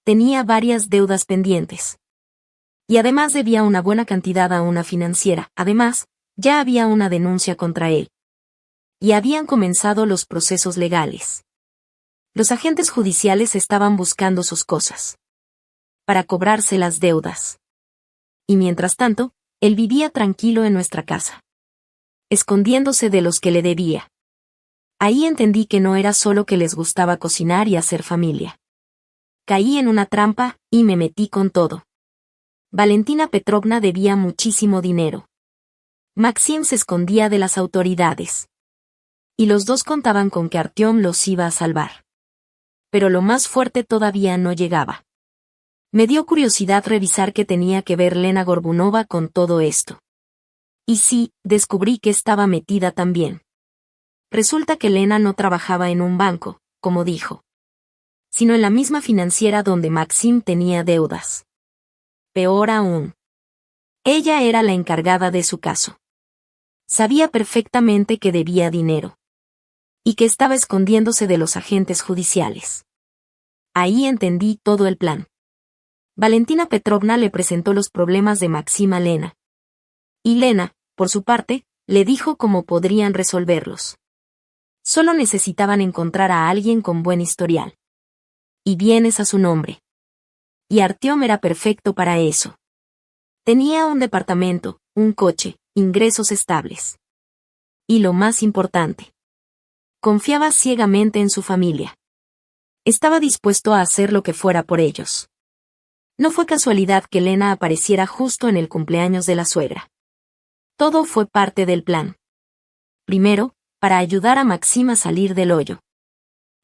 S1: Tenía varias deudas pendientes. Y además debía una buena cantidad a una financiera. Además, ya había una denuncia contra él. Y habían comenzado los procesos legales. Los agentes judiciales estaban buscando sus cosas. Para cobrarse las deudas. Y mientras tanto, él vivía tranquilo en nuestra casa. Escondiéndose de los que le debía. Ahí entendí que no era solo que les gustaba cocinar y hacer familia. Caí en una trampa, y me metí con todo. Valentina Petrovna debía muchísimo dinero. Maxim se escondía de las autoridades. Y los dos contaban con que Artyom los iba a salvar. Pero lo más fuerte todavía no llegaba. Me dio curiosidad revisar qué tenía que ver Lena Gorbunova con todo esto. Y sí, descubrí que estaba metida también. Resulta que Lena no trabajaba en un banco, como dijo, sino en la misma financiera donde Maxim tenía deudas. Peor aún. Ella era la encargada de su caso. Sabía perfectamente que debía dinero. Y que estaba escondiéndose de los agentes judiciales. Ahí entendí todo el plan. Valentina Petrovna le presentó los problemas de Maxim a Lena. Y Lena, por su parte, le dijo cómo podrían resolverlos. Solo necesitaban encontrar a alguien con buen historial. Y bienes a su nombre. Y Artyom era perfecto para eso. Tenía un departamento, un coche, ingresos estables. Y lo más importante. Confiaba ciegamente en su familia. Estaba dispuesto a hacer lo que fuera por ellos. No fue casualidad que Lena apareciera justo en el cumpleaños de la suegra. Todo fue parte del plan. Primero, para ayudar a Maxim a salir del hoyo.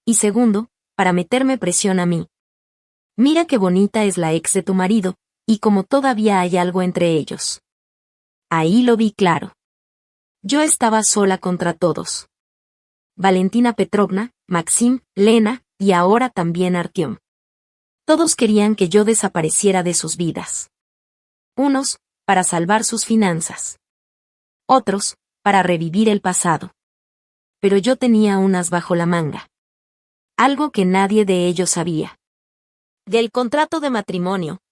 S1: Y segundo, para meterme presión a mí. Mira qué bonita es la ex de tu marido, y como todavía hay algo entre ellos. Ahí lo vi claro. Yo estaba sola contra todos. Valentina Petrovna, Maxim, Lena, y ahora también Artyom. Todos querían que yo desapareciera de sus vidas. Unos, para salvar sus finanzas. Otros, para revivir el pasado. Pero yo tenía unas bajo la manga. Algo que nadie de ellos sabía. Del contrato de matrimonio.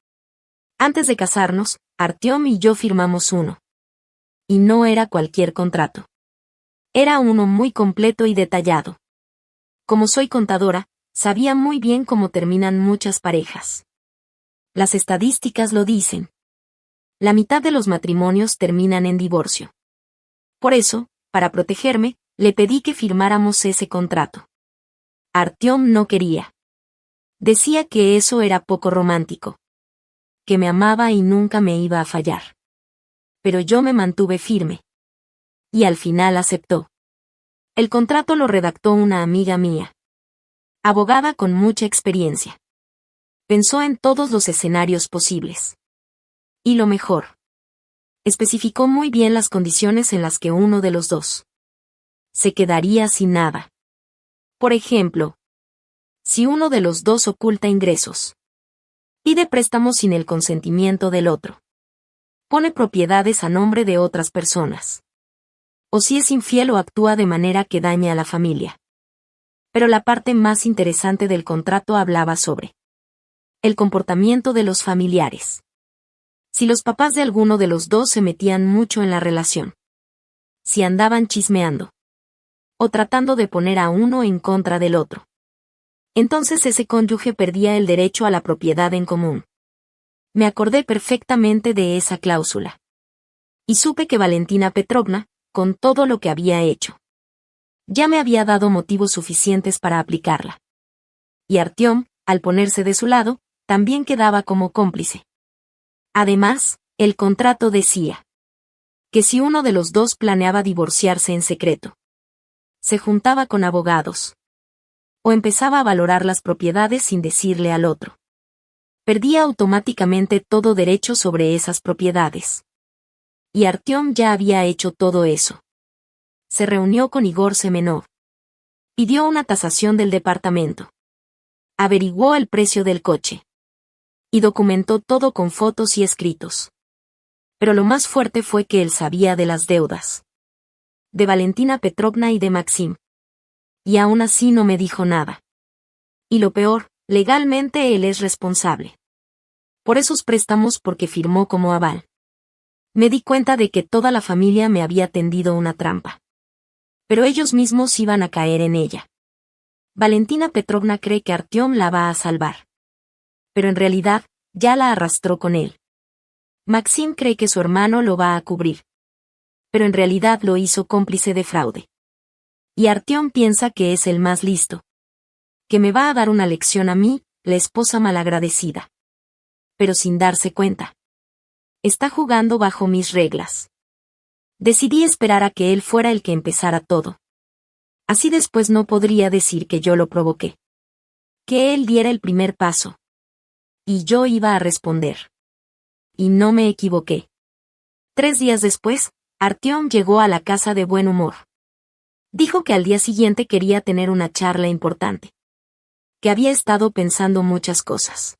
S1: Antes de casarnos, Artyom y yo firmamos uno. Y no era cualquier contrato. Era uno muy completo y detallado. Como soy contadora, sabía muy bien cómo terminan muchas parejas. Las estadísticas lo dicen. La mitad de los matrimonios terminan en divorcio. Por eso, para protegerme, le pedí que firmáramos ese contrato. Artyom no quería. Decía que eso era poco romántico. Que me amaba y nunca me iba a fallar. Pero yo me mantuve firme. Y al final aceptó. El contrato lo redactó una amiga mía. Abogada con mucha experiencia. Pensó en todos los escenarios posibles. Y lo mejor. Especificó muy bien las condiciones en las que uno de los dos se quedaría sin nada. Por ejemplo, si uno de los dos oculta ingresos, pide préstamos sin el consentimiento del otro, pone propiedades a nombre de otras personas, o si es infiel o actúa de manera que dañe a la familia. Pero la parte más interesante del contrato hablaba sobre el comportamiento de los familiares. Si los papás de alguno de los dos se metían mucho en la relación. Si andaban chismeando. O tratando de poner a uno en contra del otro. Entonces ese cónyuge perdía el derecho a la propiedad en común. Me acordé perfectamente de esa cláusula. Y supe que Valentina Petrovna, con todo lo que había hecho, ya me había dado motivos suficientes para aplicarla. Y Artyom, al ponerse de su lado, también quedaba como cómplice. Además, el contrato decía que si uno de los dos planeaba divorciarse en secreto, se juntaba con abogados, o empezaba a valorar las propiedades sin decirle al otro, perdía automáticamente todo derecho sobre esas propiedades. Y Artyom ya había hecho todo eso. Se reunió con Igor Semenov. Pidió una tasación del departamento. Averiguó el precio del coche. Y documentó todo con fotos y escritos. Pero lo más fuerte fue que él sabía de las deudas. De Valentina Petrovna y de Maxim. Y aún así no me dijo nada. Y lo peor, legalmente él es responsable. Por esos préstamos porque firmó como aval. Me di cuenta de que toda la familia me había tendido una trampa. Pero ellos mismos iban a caer en ella. Valentina Petrovna cree que Artyom la va a salvar. Pero en realidad, ya la arrastró con él. Maxim cree que su hermano lo va a cubrir. Pero en realidad lo hizo cómplice de fraude. Y Artyom piensa que es el más listo. Que me va a dar una lección a mí, la esposa malagradecida. Pero sin darse cuenta. Está jugando bajo mis reglas. Decidí esperar a que él fuera el que empezara todo. Así después no podría decir que yo lo provoqué. Que él diera el primer paso. Y yo iba a responder. Y no me equivoqué. 3 días después, Artyom llegó a la casa de buen humor. Dijo que al día siguiente quería tener una charla importante. Que había estado pensando muchas cosas.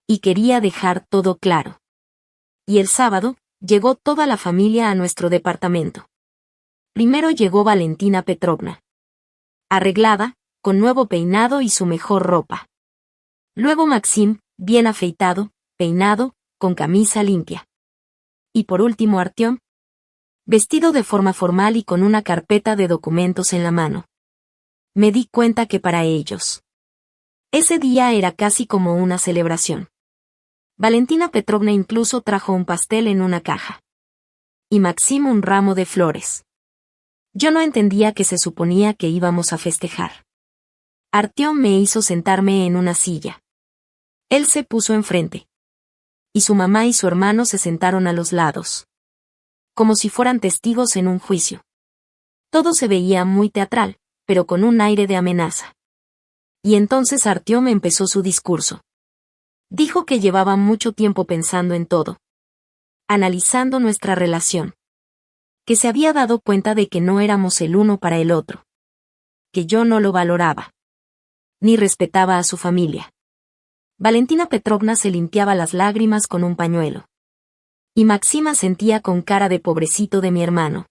S1: Y quería dejar todo claro. Y el sábado, llegó toda la familia a nuestro departamento. Primero llegó Valentina Petrovna. Arreglada, con nuevo peinado y su mejor ropa. Luego Maxim, bien afeitado, peinado, con camisa limpia. Y por último Artyom, vestido de forma formal y con una carpeta de documentos en la mano. Me di cuenta que para ellos, ese día era casi como una celebración. Valentina Petrovna incluso trajo un pastel en una caja. Y Maxim un ramo de flores. Yo no entendía que se suponía que íbamos a festejar. Artyom me hizo sentarme en una silla. Él se puso enfrente. Y su mamá y su hermano se sentaron a los lados. Como si fueran testigos en un juicio. Todo se veía muy teatral, pero con un aire de amenaza. Y entonces Artyom empezó su discurso. Dijo que llevaba mucho tiempo pensando en todo. Analizando nuestra relación. Que se había dado cuenta de que no éramos el uno para el otro. Que yo no lo valoraba. Ni respetaba a su familia. Valentina Petrovna se limpiaba las lágrimas con un pañuelo. Y Maxima sentía con cara de pobrecito de mi hermano.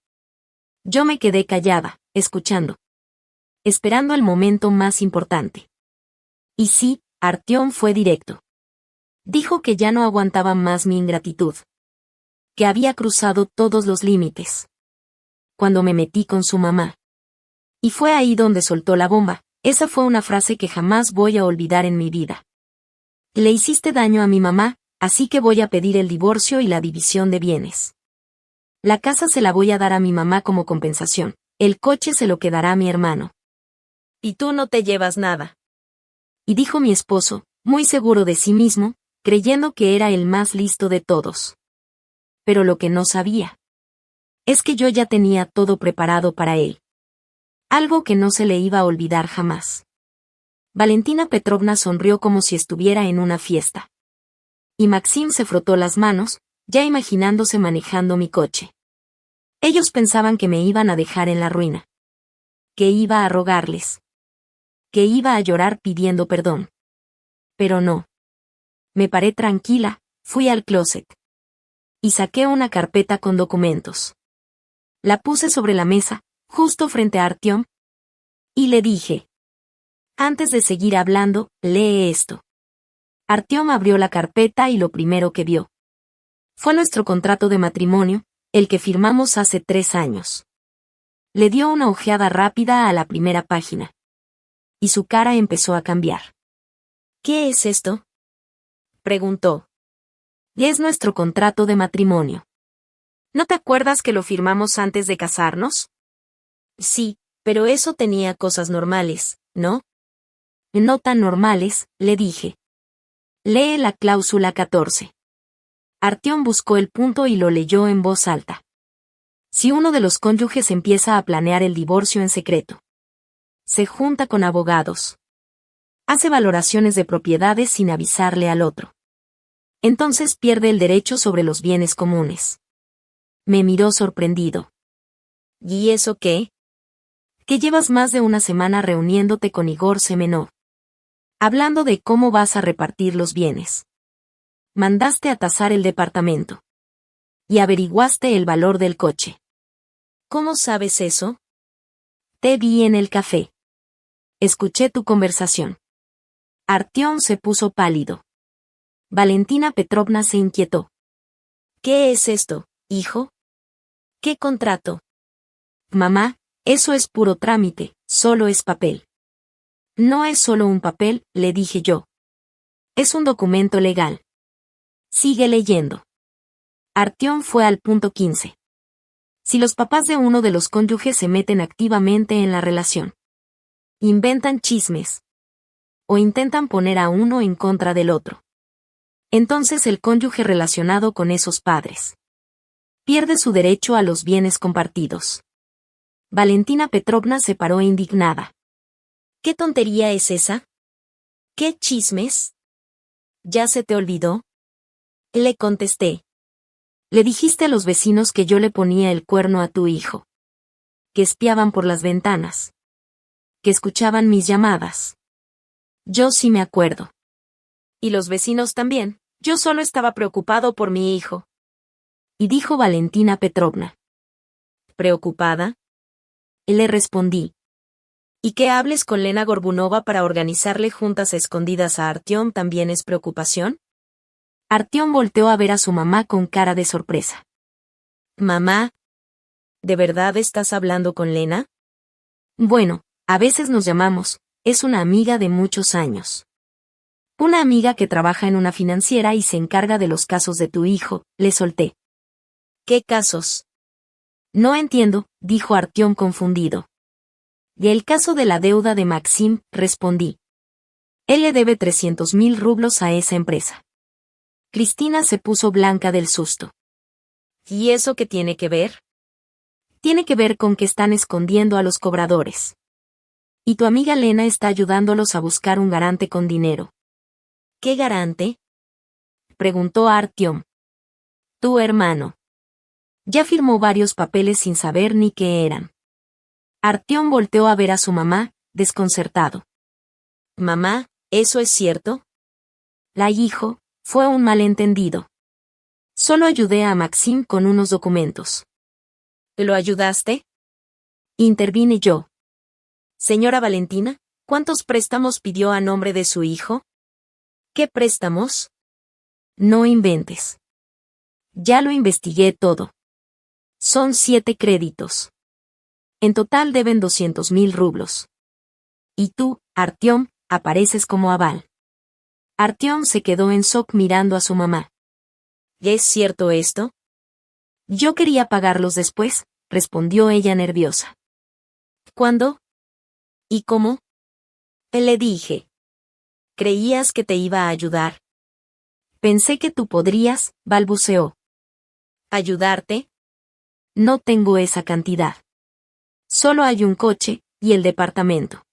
S1: Yo me quedé callada, escuchando. Esperando el momento más importante. Y sí, Artyom fue directo. Dijo que ya no aguantaba más mi ingratitud. Que había cruzado todos los límites. Cuando me metí con su mamá. Y fue ahí donde soltó la bomba, Esa fue una frase que jamás voy a olvidar en mi vida. Le hiciste daño a mi mamá, así que voy a pedir el divorcio y la división de bienes. La casa se la voy a dar a mi mamá como compensación, el coche se lo quedará a mi hermano.
S2: Y tú no te llevas nada.
S1: Y dijo mi esposo, muy seguro de sí mismo, creyendo que era el más listo de todos. Pero lo que no sabía es que yo ya tenía todo preparado para él. Algo que no se le iba a olvidar jamás. Valentina Petrovna sonrió como si estuviera en una fiesta. Y Maxim se frotó las manos, ya imaginándose manejando mi coche. Ellos pensaban que me iban a dejar en la ruina. Que iba a rogarles. Que iba a llorar pidiendo perdón. Pero no. Me paré tranquila, fui al closet. Y saqué una carpeta con documentos. La puse sobre la mesa, justo frente a Artyom. Y le dije: antes de seguir hablando, lee esto. Artyom abrió la carpeta y lo primero que vio fue nuestro contrato de matrimonio, el que firmamos hace 3 años. Le dio una ojeada rápida a la primera página. Y su cara empezó a cambiar.
S2: ¿Qué es esto?, preguntó.
S1: Es nuestro contrato de matrimonio. ¿No te acuerdas que lo firmamos antes de casarnos?
S2: Sí, pero eso tenía cosas normales, ¿no?
S1: No tan normales, le dije. Lee la cláusula 14. Artyom buscó el punto y lo leyó en voz alta. Si uno de los cónyuges empieza a planear el divorcio en secreto, se junta con abogados, hace valoraciones de propiedades sin avisarle al otro, entonces pierde el derecho sobre los bienes comunes. Me miró sorprendido.
S2: ¿Y eso qué?
S1: Que llevas más de una semana reuniéndote con Igor Semenov, hablando de cómo vas a repartir los bienes. Mandaste a tasar el departamento. Y averiguaste el valor del coche.
S2: ¿Cómo sabes eso?
S1: Te vi en el café. Escuché tu conversación. Artyom se puso pálido. Valentina Petrovna se inquietó.
S2: ¿Qué es esto, hijo? ¿Qué contrato?
S1: Mamá, eso es puro trámite, solo es papel. No es solo un papel, le dije yo. Es un documento legal. Sigue leyendo. Artyom fue al punto 15. Si los papás de uno de los cónyuges se meten activamente en la relación, inventan chismes, o intentan poner a uno en contra del otro, entonces el cónyuge relacionado con esos padres pierde su derecho a los bienes compartidos. Valentina Petrovna se paró indignada.
S2: ¿Qué tontería es esa? ¿Qué chismes? ¿Ya se te olvidó? Le contesté.
S1: Le dijiste a los vecinos que yo le ponía el cuerno a tu hijo. Que espiaban por las ventanas. Que escuchaban mis llamadas. Yo sí me acuerdo.
S2: Y los vecinos también. Yo solo estaba preocupado por mi hijo.
S1: Y dijo Valentina Petrovna.
S2: ¿Preocupada?
S1: Le respondí.
S2: ¿Y que hables con Lena Gorbunova para organizarle juntas escondidas a Artyom también es preocupación?
S1: Artyom volteó a ver a su mamá con cara de sorpresa.
S2: Mamá, ¿de verdad estás hablando con Lena?
S1: Bueno, a veces nos llamamos, es una amiga de muchos años. Una amiga que trabaja en una financiera y se encarga de los casos de tu hijo, le solté.
S2: ¿Qué casos?
S1: No entiendo, dijo Artyom confundido. Y el caso de la deuda de Maxim, respondí. Él le debe 300.000 rublos a esa empresa. Cristina se puso blanca del susto.
S2: ¿Y eso qué tiene que ver?
S1: Tiene que ver con que están escondiendo a los cobradores. Y tu amiga Lena está ayudándolos a buscar un garante con dinero.
S2: ¿Qué garante?,
S1: preguntó Artyom. Tu hermano. Ya firmó varios papeles sin saber ni qué eran. Artyom volteó a ver a su mamá, desconcertado.
S2: Mamá, ¿eso es cierto?
S1: La hijo, fue un malentendido. Solo ayudé a Maxim con unos documentos.
S2: ¿Lo ayudaste?
S1: Intervine yo.
S2: Señora Valentina, ¿cuántos préstamos pidió a nombre de su hijo? ¿Qué préstamos?
S1: No inventes. Ya lo investigué todo. Son 7 créditos. En total deben 200.000 rublos. Y tú, Artyom, apareces como aval. Artyom se quedó en shock mirando a su mamá.
S2: ¿Es cierto esto?
S1: Yo quería pagarlos después, respondió ella nerviosa.
S2: ¿Cuándo? ¿Y cómo? Le dije. ¿Creías que te iba a ayudar?
S1: Pensé que tú podrías, balbuceó.
S2: ¿Ayudarte?
S1: No tengo esa cantidad. Solo hay un coche, y el departamento.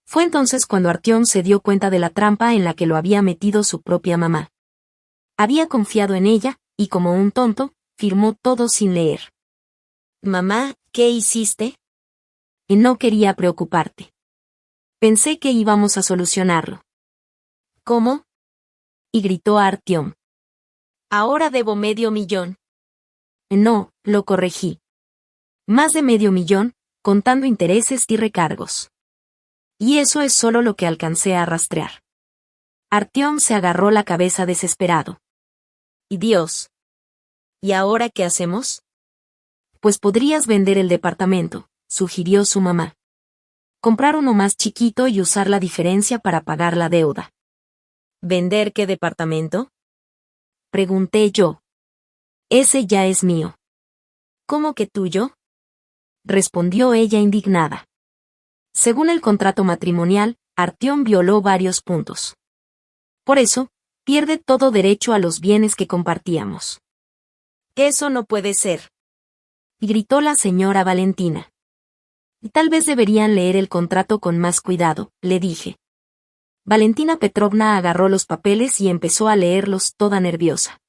S1: Fue entonces cuando Artyom se dio cuenta de la trampa en la que lo había metido su propia mamá. Había confiado en ella, y como un tonto, firmó todo sin leer.
S2: Mamá, ¿qué hiciste?
S1: Y no quería preocuparte. Pensé que íbamos a solucionarlo.
S2: ¿Cómo?
S1: Y gritó a Artyom.
S2: Ahora debo $500,000.
S1: No, lo corregí. Más de $500,000, contando intereses y recargos. Y eso es solo lo que alcancé a rastrear. Artyom se agarró la cabeza desesperado.
S2: ¡Y Dios! ¿Y ahora qué hacemos?
S1: Pues podrías vender el departamento, sugirió su mamá. Comprar uno más chiquito y usar la diferencia para pagar la deuda.
S2: ¿Vender qué departamento?
S1: Pregunté yo. Ese ya es mío.
S2: ¿Cómo que tuyo?
S1: Respondió ella indignada. Según el contrato matrimonial, Artyom violó varios puntos. Por eso, pierde todo derecho a los bienes que compartíamos.
S2: Eso no puede ser.
S1: Gritó la señora Valentina. Tal vez deberían leer el contrato con más cuidado, le dije. Valentina Petrovna agarró los papeles y empezó a leerlos toda nerviosa.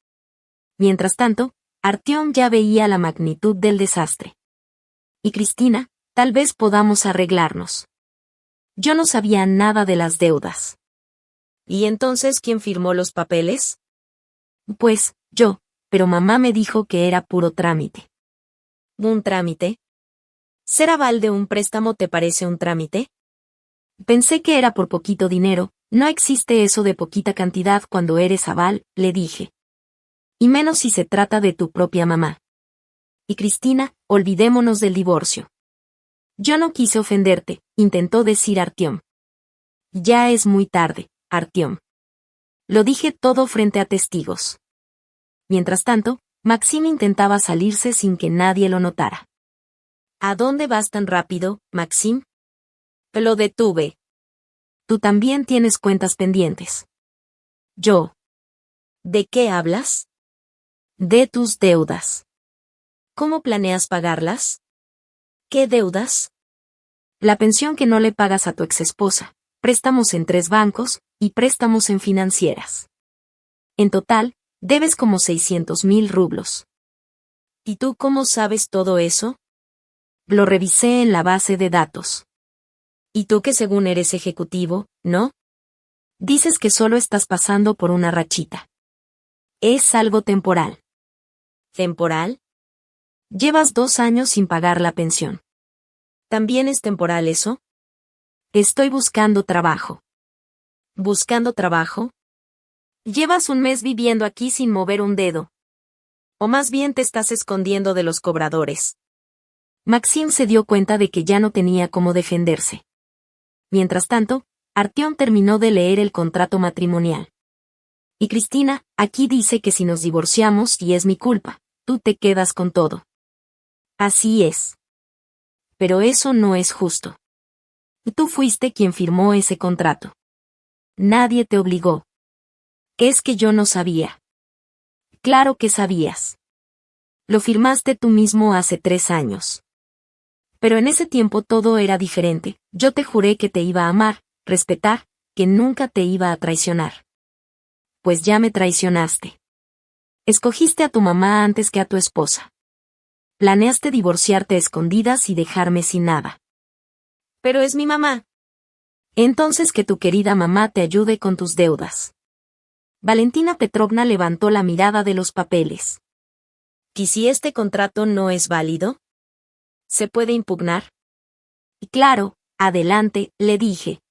S1: Mientras tanto, Artyom ya veía la magnitud del desastre. Y Cristina, tal vez podamos arreglarnos. Yo no sabía nada de las deudas.
S2: ¿Y entonces quién firmó los papeles?
S1: Pues, yo, pero mamá me dijo que era puro trámite.
S2: ¿Un trámite? ¿Ser aval de un préstamo te parece un trámite?
S1: Pensé que era por poquito dinero, no existe eso de poquita cantidad cuando eres aval, le dije. Y menos si se trata de tu propia mamá. Y Cristina, olvidémonos del divorcio. Yo no quise ofenderte, intentó decir Artyom. Ya es muy tarde, Artyom. Lo dije todo frente a testigos. Mientras tanto, Maxim intentaba salirse sin que nadie lo notara.
S2: ¿A dónde vas tan rápido, Maxim? Lo detuve.
S1: Tú también tienes cuentas pendientes. Yo.
S2: ¿De qué hablas?
S1: De tus deudas.
S2: ¿Cómo planeas pagarlas? ¿Qué deudas?
S1: La pensión que no le pagas a tu exesposa, préstamos en 3 bancos, y préstamos en financieras. En total, debes como 600,000 rublos.
S2: ¿Y tú cómo sabes todo eso?
S1: Lo revisé en la base de datos.
S2: ¿Y tú que según eres ejecutivo, no?
S1: Dices que solo estás pasando por una rachita. Es algo temporal.
S2: ¿Temporal?
S1: Llevas 2 años sin pagar la pensión.
S2: ¿También es temporal eso?
S1: Estoy buscando trabajo.
S2: ¿Buscando trabajo?
S1: Llevas un mes viviendo aquí sin mover un dedo.
S2: O más bien te estás escondiendo de los cobradores.
S1: Maxim se dio cuenta de que ya no tenía cómo defenderse. Mientras tanto, Artyom terminó de leer el contrato matrimonial. Y Cristina, aquí dice que si nos divorciamos y es mi culpa, tú te quedas con todo. Así es. Pero eso no es justo. Tú fuiste quien firmó ese contrato. Nadie te obligó. Es que yo no sabía. Claro que sabías. Lo firmaste tú mismo hace 3 años. Pero en ese tiempo todo era diferente, yo te juré que te iba a amar, respetar, que nunca te iba a traicionar. Pues ya me traicionaste. Escogiste a tu mamá antes que a tu esposa. Planeaste divorciarte a escondidas y dejarme sin nada.
S2: Pero es mi mamá.
S1: Entonces que tu querida mamá te ayude con tus deudas. Valentina Petrovna levantó la mirada de los papeles.
S2: ¿Y si este contrato no es válido? ¿Se puede impugnar?
S1: Y claro, adelante, le dije.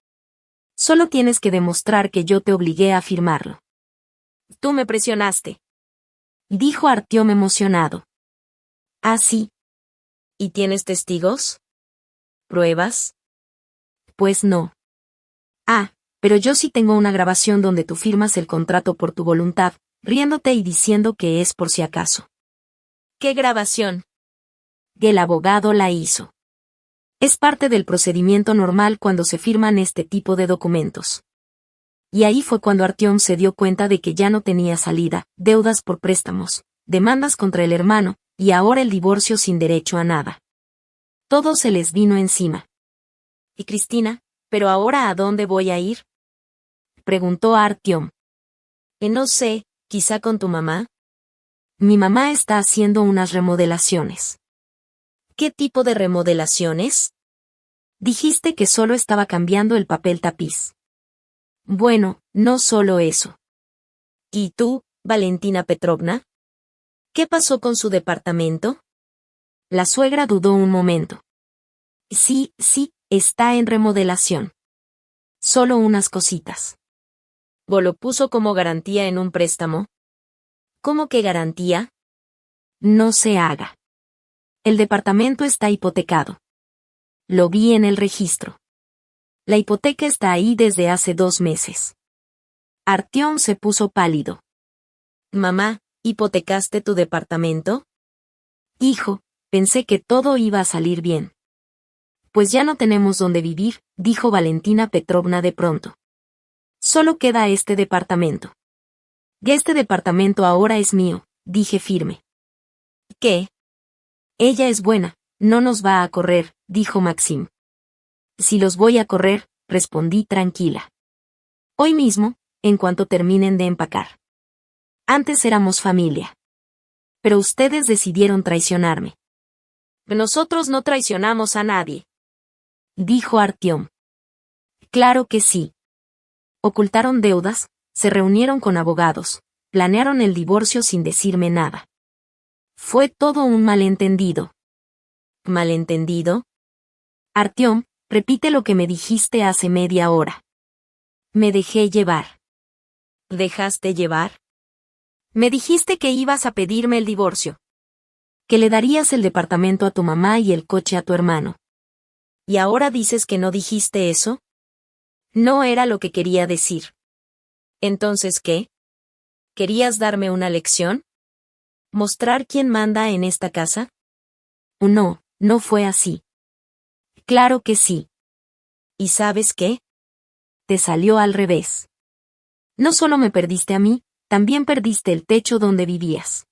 S1: Solo tienes que demostrar que yo te obligué a firmarlo.
S2: Tú me presionaste.
S1: Dijo Artyom emocionado. ¿Ah, sí?
S2: ¿Y tienes testigos? ¿Pruebas?
S1: Pues no. Ah, pero yo sí tengo una grabación donde tú firmas el contrato por tu voluntad, riéndote y diciendo que es por si acaso.
S2: ¿Qué grabación?
S1: El abogado la hizo. Es parte del procedimiento normal cuando se firman este tipo de documentos. Y ahí fue cuando Artyom se dio cuenta de que ya no tenía salida, deudas por préstamos, demandas contra el hermano, y ahora el divorcio sin derecho a nada. Todo se les vino encima.
S2: ¿Y Cristina? ¿Pero ahora a dónde voy a ir?
S1: Preguntó Artyom.
S2: No sé, quizá con tu mamá.
S1: Mi mamá está haciendo unas remodelaciones.
S2: ¿Qué tipo de remodelaciones?
S1: Dijiste que solo estaba cambiando el papel tapiz. Bueno, no solo eso.
S2: ¿Y tú, Valentina Petrovna? ¿Qué pasó con su departamento?
S1: La suegra dudó un momento. Sí, está en remodelación. Solo unas cositas.
S2: ¿O lo puso como garantía en un préstamo? ¿Cómo que garantía?
S1: No se haga. El departamento está hipotecado. Lo vi en el registro. La hipoteca está ahí desde hace 2 meses. Artyom se puso pálido.
S2: Mamá, ¿hipotecaste tu departamento?
S1: Hijo, pensé que todo iba a salir bien. Pues ya no tenemos dónde vivir, dijo Valentina Petrovna de pronto. Solo queda este departamento. Y este departamento ahora es mío, dije firme.
S2: ¿Qué?
S1: Ella es buena, no nos va a correr, dijo Maxim. Si los voy a correr, respondí tranquila. Hoy mismo, en cuanto terminen de empacar. Antes éramos familia. Pero ustedes decidieron traicionarme.
S2: Nosotros no traicionamos a nadie,
S1: dijo Artyom. Claro que sí. Ocultaron deudas, se reunieron con abogados, planearon el divorcio sin decirme nada. Fue todo un malentendido.
S2: ¿Malentendido?
S1: Artyom, repite lo que me dijiste hace media hora. Me dejé llevar.
S2: ¿Dejaste llevar?
S1: Me dijiste que ibas a pedirme el divorcio. Que le darías el departamento a tu mamá y el coche a tu hermano.
S2: ¿Y ahora dices que no dijiste eso?
S1: No era lo que quería decir.
S2: ¿Entonces qué? ¿Querías darme una lección? ¿Mostrar quién manda en esta casa?
S1: No, no fue así. Claro que sí.
S2: ¿Y sabes qué?
S1: Te salió al revés. No solo me perdiste a mí, también perdiste el techo donde vivías.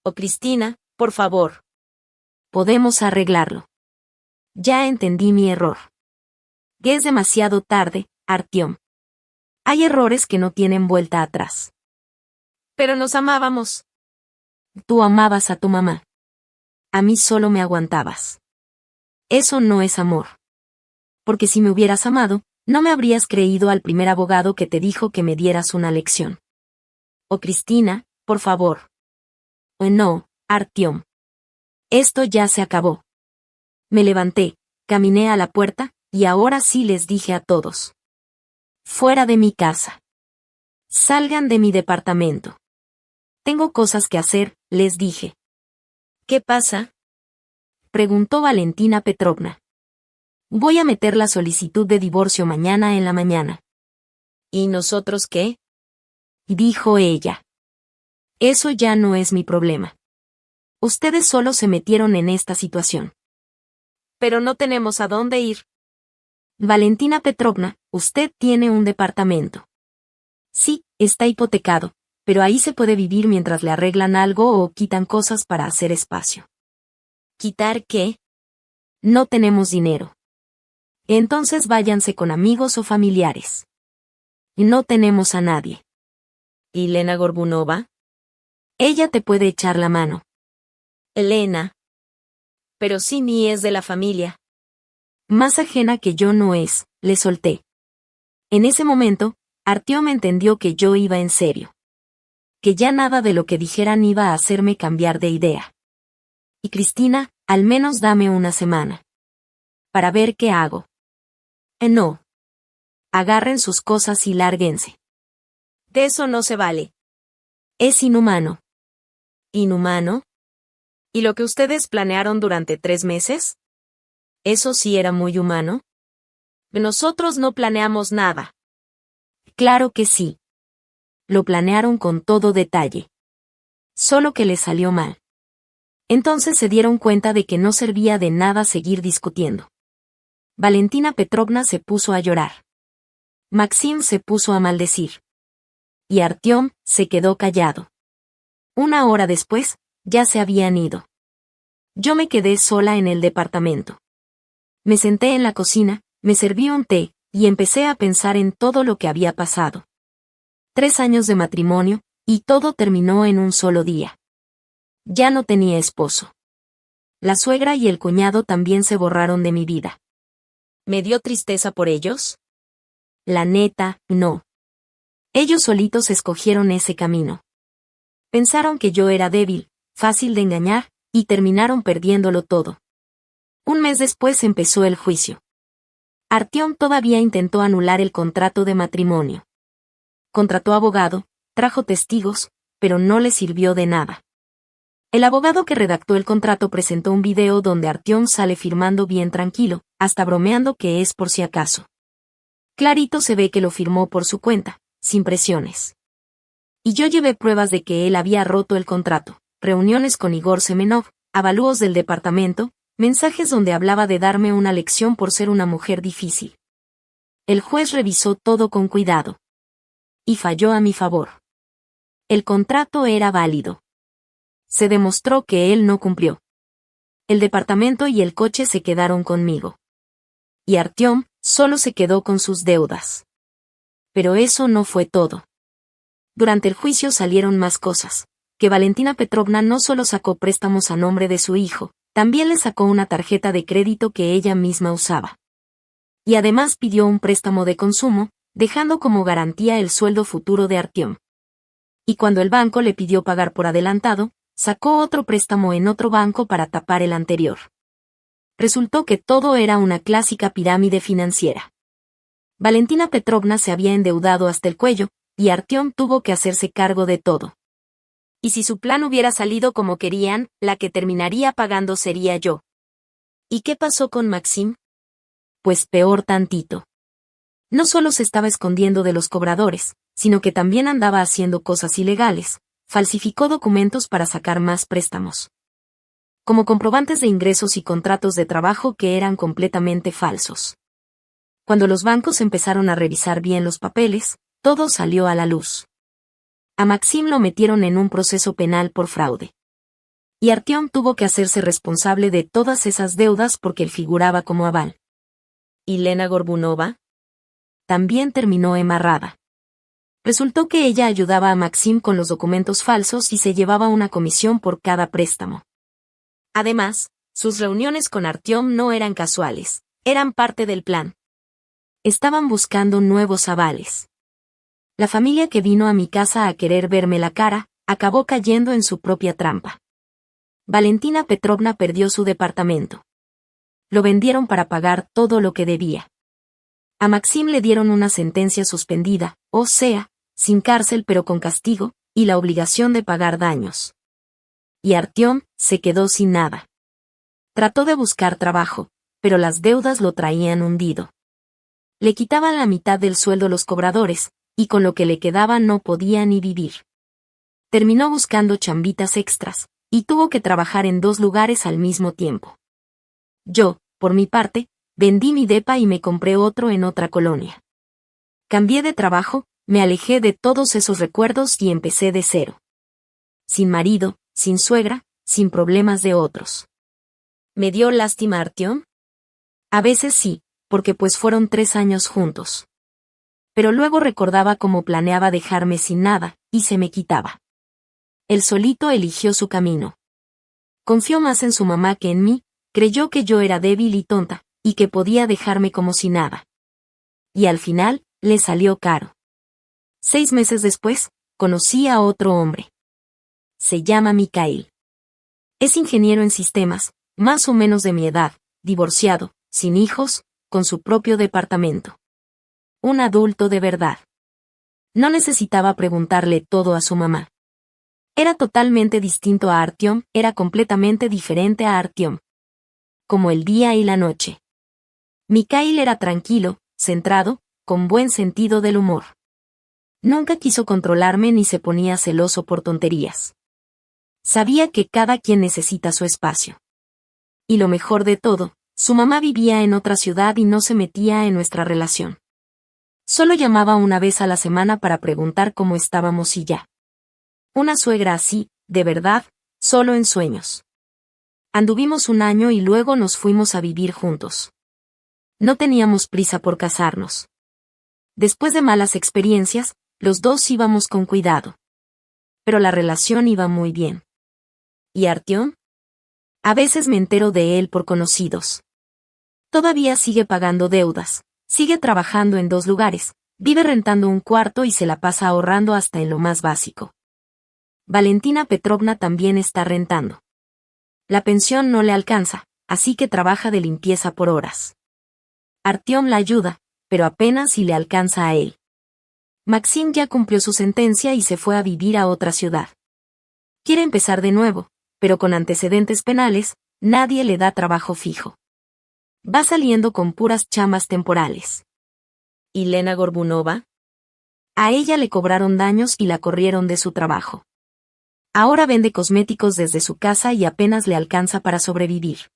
S2: Oh, Cristina, por favor.
S1: Podemos arreglarlo. Ya entendí mi error. Es demasiado tarde, Artyom. Hay errores que no tienen vuelta atrás.
S2: Pero nos amábamos.
S1: Tú amabas a tu mamá. A mí solo me aguantabas. Eso no es amor. Porque si me hubieras amado, no me habrías creído al primer abogado que te dijo que me dieras una lección. Oh, Cristina, por favor. No, Artyom. Esto ya se acabó. Me levanté, caminé a la puerta, y ahora sí les dije a todos. Fuera de mi casa. Salgan de mi departamento. Tengo cosas que hacer, les dije.
S2: ¿Qué pasa?
S1: Preguntó Valentina Petrovna. Voy a meter la solicitud de divorcio mañana en la mañana.
S2: ¿Y nosotros qué?
S1: Dijo ella. Eso ya no es mi problema. Ustedes solo se metieron en esta situación.
S2: Pero no tenemos a dónde ir.
S1: Valentina Petrovna, usted tiene un departamento. Sí, está hipotecado, pero ahí se puede vivir mientras le arreglan algo o quitan cosas para hacer espacio.
S2: ¿Quitar qué?
S1: No tenemos dinero. Entonces váyanse con amigos o familiares. No tenemos a nadie.
S2: ¿Y Lena Gorbunova?
S1: Ella te puede echar la mano.
S2: Elena. Pero sí ni es de la familia.
S1: Más ajena que yo no es, le solté. En ese momento, Artyom entendió que yo iba en serio. Que ya nada de lo que dijeran iba a hacerme cambiar de idea. Y Cristina, al menos dame una semana. Para ver qué hago. No. Agarren sus cosas y lárguense.
S2: De eso no se vale.
S1: Es inhumano.
S2: ¿Inhumano? ¿Y lo que ustedes planearon durante 3 meses? ¿Eso sí era muy humano?
S1: Nosotros no planeamos nada.
S2: Claro que sí. Lo planearon con todo detalle. Solo que les salió mal. Entonces se dieron cuenta de que no servía de nada seguir discutiendo. Valentina Petrovna se puso a llorar. Maxim se puso a maldecir. Y Artyom se quedó callado. Una hora después, ya se habían ido. Yo me quedé sola en el departamento. Me senté en la cocina, me serví un té, y empecé a pensar en todo lo que había pasado. 3 años de matrimonio, y todo terminó en un solo día. Ya no tenía esposo. La suegra y el cuñado también se borraron de mi vida. ¿Me dio tristeza por ellos? La neta, no. Ellos solitos escogieron ese camino. Pensaron que yo era débil, fácil de engañar, y terminaron perdiéndolo todo. Un mes después empezó el juicio. Artyom todavía intentó anular el contrato de matrimonio. Contrató abogado, trajo testigos, pero no le sirvió de nada. El abogado que redactó el contrato presentó un video donde Artyom sale firmando bien tranquilo, hasta bromeando que es por si acaso. Clarito se ve que lo firmó por su cuenta, sin presiones. Y yo llevé pruebas de que él había roto el contrato, reuniones con Igor Semenov, avalúos del departamento, mensajes donde hablaba de darme una lección por ser una mujer difícil. El juez revisó todo con cuidado. Y falló a mi favor. El contrato era válido. Se demostró que él no cumplió. El departamento y el coche se quedaron conmigo. Y Artyom solo se quedó con sus deudas. Pero eso no fue todo. Durante el juicio salieron más cosas, que Valentina Petrovna no solo sacó préstamos a nombre de su hijo, también le sacó una tarjeta de crédito que ella misma usaba. Y además pidió un préstamo de consumo, dejando como garantía el sueldo futuro de Artyom. Y cuando el banco le pidió pagar por adelantado, sacó otro préstamo en otro banco para tapar el anterior. Resultó que todo era una clásica pirámide financiera. Valentina Petrovna se había endeudado hasta el cuello, y Artyom tuvo que hacerse cargo de todo. Y si su plan hubiera salido como querían, la que terminaría pagando sería yo. ¿Y qué pasó con Maxim? Pues peor tantito. No solo se estaba escondiendo de los cobradores, sino que también andaba haciendo cosas ilegales, falsificó documentos para sacar más préstamos. Como comprobantes de ingresos y contratos de trabajo que eran completamente falsos. Cuando los bancos empezaron a revisar bien los papeles, todo salió a la luz. A Maxim lo metieron en un proceso penal por fraude. Y Artyom tuvo que hacerse responsable de todas esas deudas porque él figuraba como aval. ¿Y Lena Gorbunova? También terminó embarrada. Resultó que ella ayudaba a Maxim con los documentos falsos y se llevaba una comisión por cada préstamo. Además, sus reuniones con Artyom no eran casuales, eran parte del plan. Estaban buscando nuevos avales. La familia que vino a mi casa a querer verme la cara, acabó cayendo en su propia trampa. Valentina Petrovna perdió su departamento. Lo vendieron para pagar todo lo que debía. A Maxim le dieron una sentencia suspendida, o sea, sin cárcel pero con castigo, y la obligación de pagar daños. Y Artyom se quedó sin nada. Trató de buscar trabajo, pero las deudas lo traían hundido. Le quitaban la mitad del sueldo los cobradores, y con lo que le quedaba no podía ni vivir. Terminó buscando chambitas extras, y tuvo que trabajar en 2 lugares al mismo tiempo. Yo, por mi parte, vendí mi depa y me compré otro en otra colonia. Cambié de trabajo, me alejé de todos esos recuerdos y empecé de cero. Sin marido, sin suegra, sin problemas de otros. ¿Me dio lástima Artyom? A veces sí, porque pues fueron 3 años juntos. Pero luego recordaba cómo planeaba dejarme sin nada, y se me quitaba. Él solito eligió su camino. Confió más en su mamá que en mí, creyó que yo era débil y tonta, y que podía dejarme como si nada. Y al final, le salió caro. 6 meses después, conocí a otro hombre. Se llama Mikhail. Es ingeniero en sistemas, más o menos de mi edad, divorciado, sin hijos, con su propio departamento. Un adulto de verdad. No necesitaba preguntarle todo a su mamá. Era totalmente distinto a Artyom, era completamente diferente a Artyom. Como el día y la noche. Mikhail era tranquilo,
S1: centrado, con buen sentido del humor. Nunca quiso controlarme ni se ponía celoso por tonterías. Sabía que cada quien necesita su espacio. Y lo mejor de todo, su mamá vivía en otra ciudad y no se metía en nuestra relación. Solo llamaba una vez a la semana para preguntar cómo estábamos y ya. Una suegra así, de verdad, solo en sueños. Anduvimos un año y luego nos fuimos a vivir juntos. No teníamos prisa por casarnos. Después de malas experiencias, los dos íbamos con cuidado. Pero la relación iba muy bien. ¿Y Artyom? A veces me entero de él por conocidos. Todavía sigue pagando deudas, sigue trabajando en 2 lugares, vive rentando un cuarto y se la pasa ahorrando hasta en lo más básico. Valentina Petrovna también está rentando. La pensión no le alcanza, así que trabaja de limpieza por horas. Artyom la ayuda, pero apenas si le alcanza a él. Maxim ya cumplió su sentencia y se fue a vivir a otra ciudad. Quiere empezar de nuevo, pero con antecedentes penales, nadie le da trabajo fijo. Va saliendo con puras chamas temporales. ¿Y Lena Gorbunova? A ella le cobraron daños y la corrieron de su trabajo. Ahora vende cosméticos desde su casa y apenas le alcanza para sobrevivir.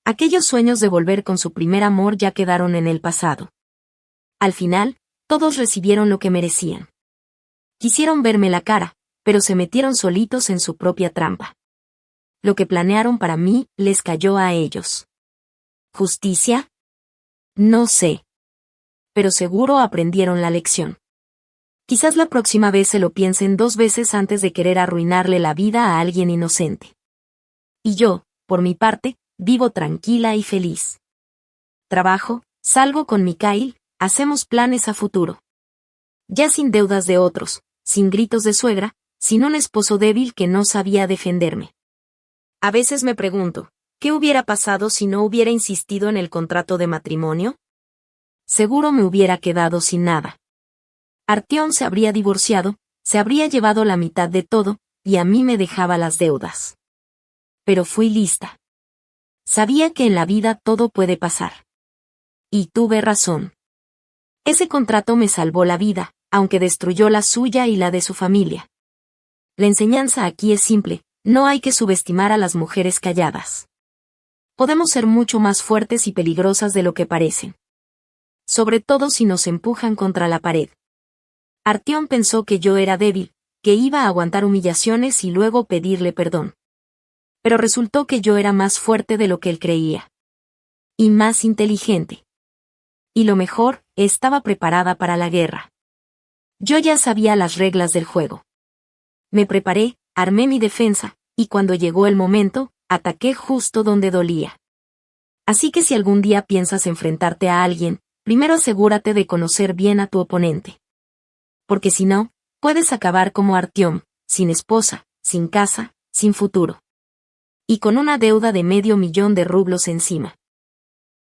S1: Aquellos sueños de volver con su primer amor ya quedaron en el pasado. Al final, todos recibieron lo que merecían. Quisieron verme la cara, pero se metieron solitos en su propia trampa. Lo que planearon para mí les cayó a ellos. ¿Justicia? No sé. Pero seguro aprendieron la lección. Quizás la próxima vez se lo piensen 2 veces antes de querer arruinarle la vida a alguien inocente. Y yo, por mi parte, vivo tranquila y feliz. Trabajo, salgo con Mikhail, hacemos planes a futuro. Ya sin deudas de otros, sin gritos de suegra, sin un esposo débil que no sabía defenderme. A veces me pregunto, ¿qué hubiera pasado si no hubiera insistido en el contrato de matrimonio? Seguro me hubiera quedado sin nada. Artyom se habría divorciado, se habría llevado la mitad de todo, y a mí me dejaba las deudas. Pero fui lista. Sabía que en la vida todo puede pasar. Y tuve razón. Ese contrato me salvó la vida, aunque destruyó la suya y la de su familia. La enseñanza aquí es simple, no hay que subestimar a las mujeres calladas. Podemos ser mucho más fuertes y peligrosas de lo que parecen. Sobre todo si nos empujan contra la pared. Artyom pensó que yo era débil, que iba a aguantar humillaciones y luego pedirle perdón. Pero resultó que yo era más fuerte de lo que él creía. Y más inteligente. Y lo mejor, estaba preparada para la guerra. Yo ya sabía las reglas del juego. Me preparé, armé mi defensa, y cuando llegó el momento, ataqué justo donde dolía. Así que si algún día piensas enfrentarte a alguien, primero asegúrate de conocer bien a tu oponente. Porque si no, puedes acabar como Artyom, sin esposa, sin casa, sin futuro. Y con una deuda de $500,000 encima.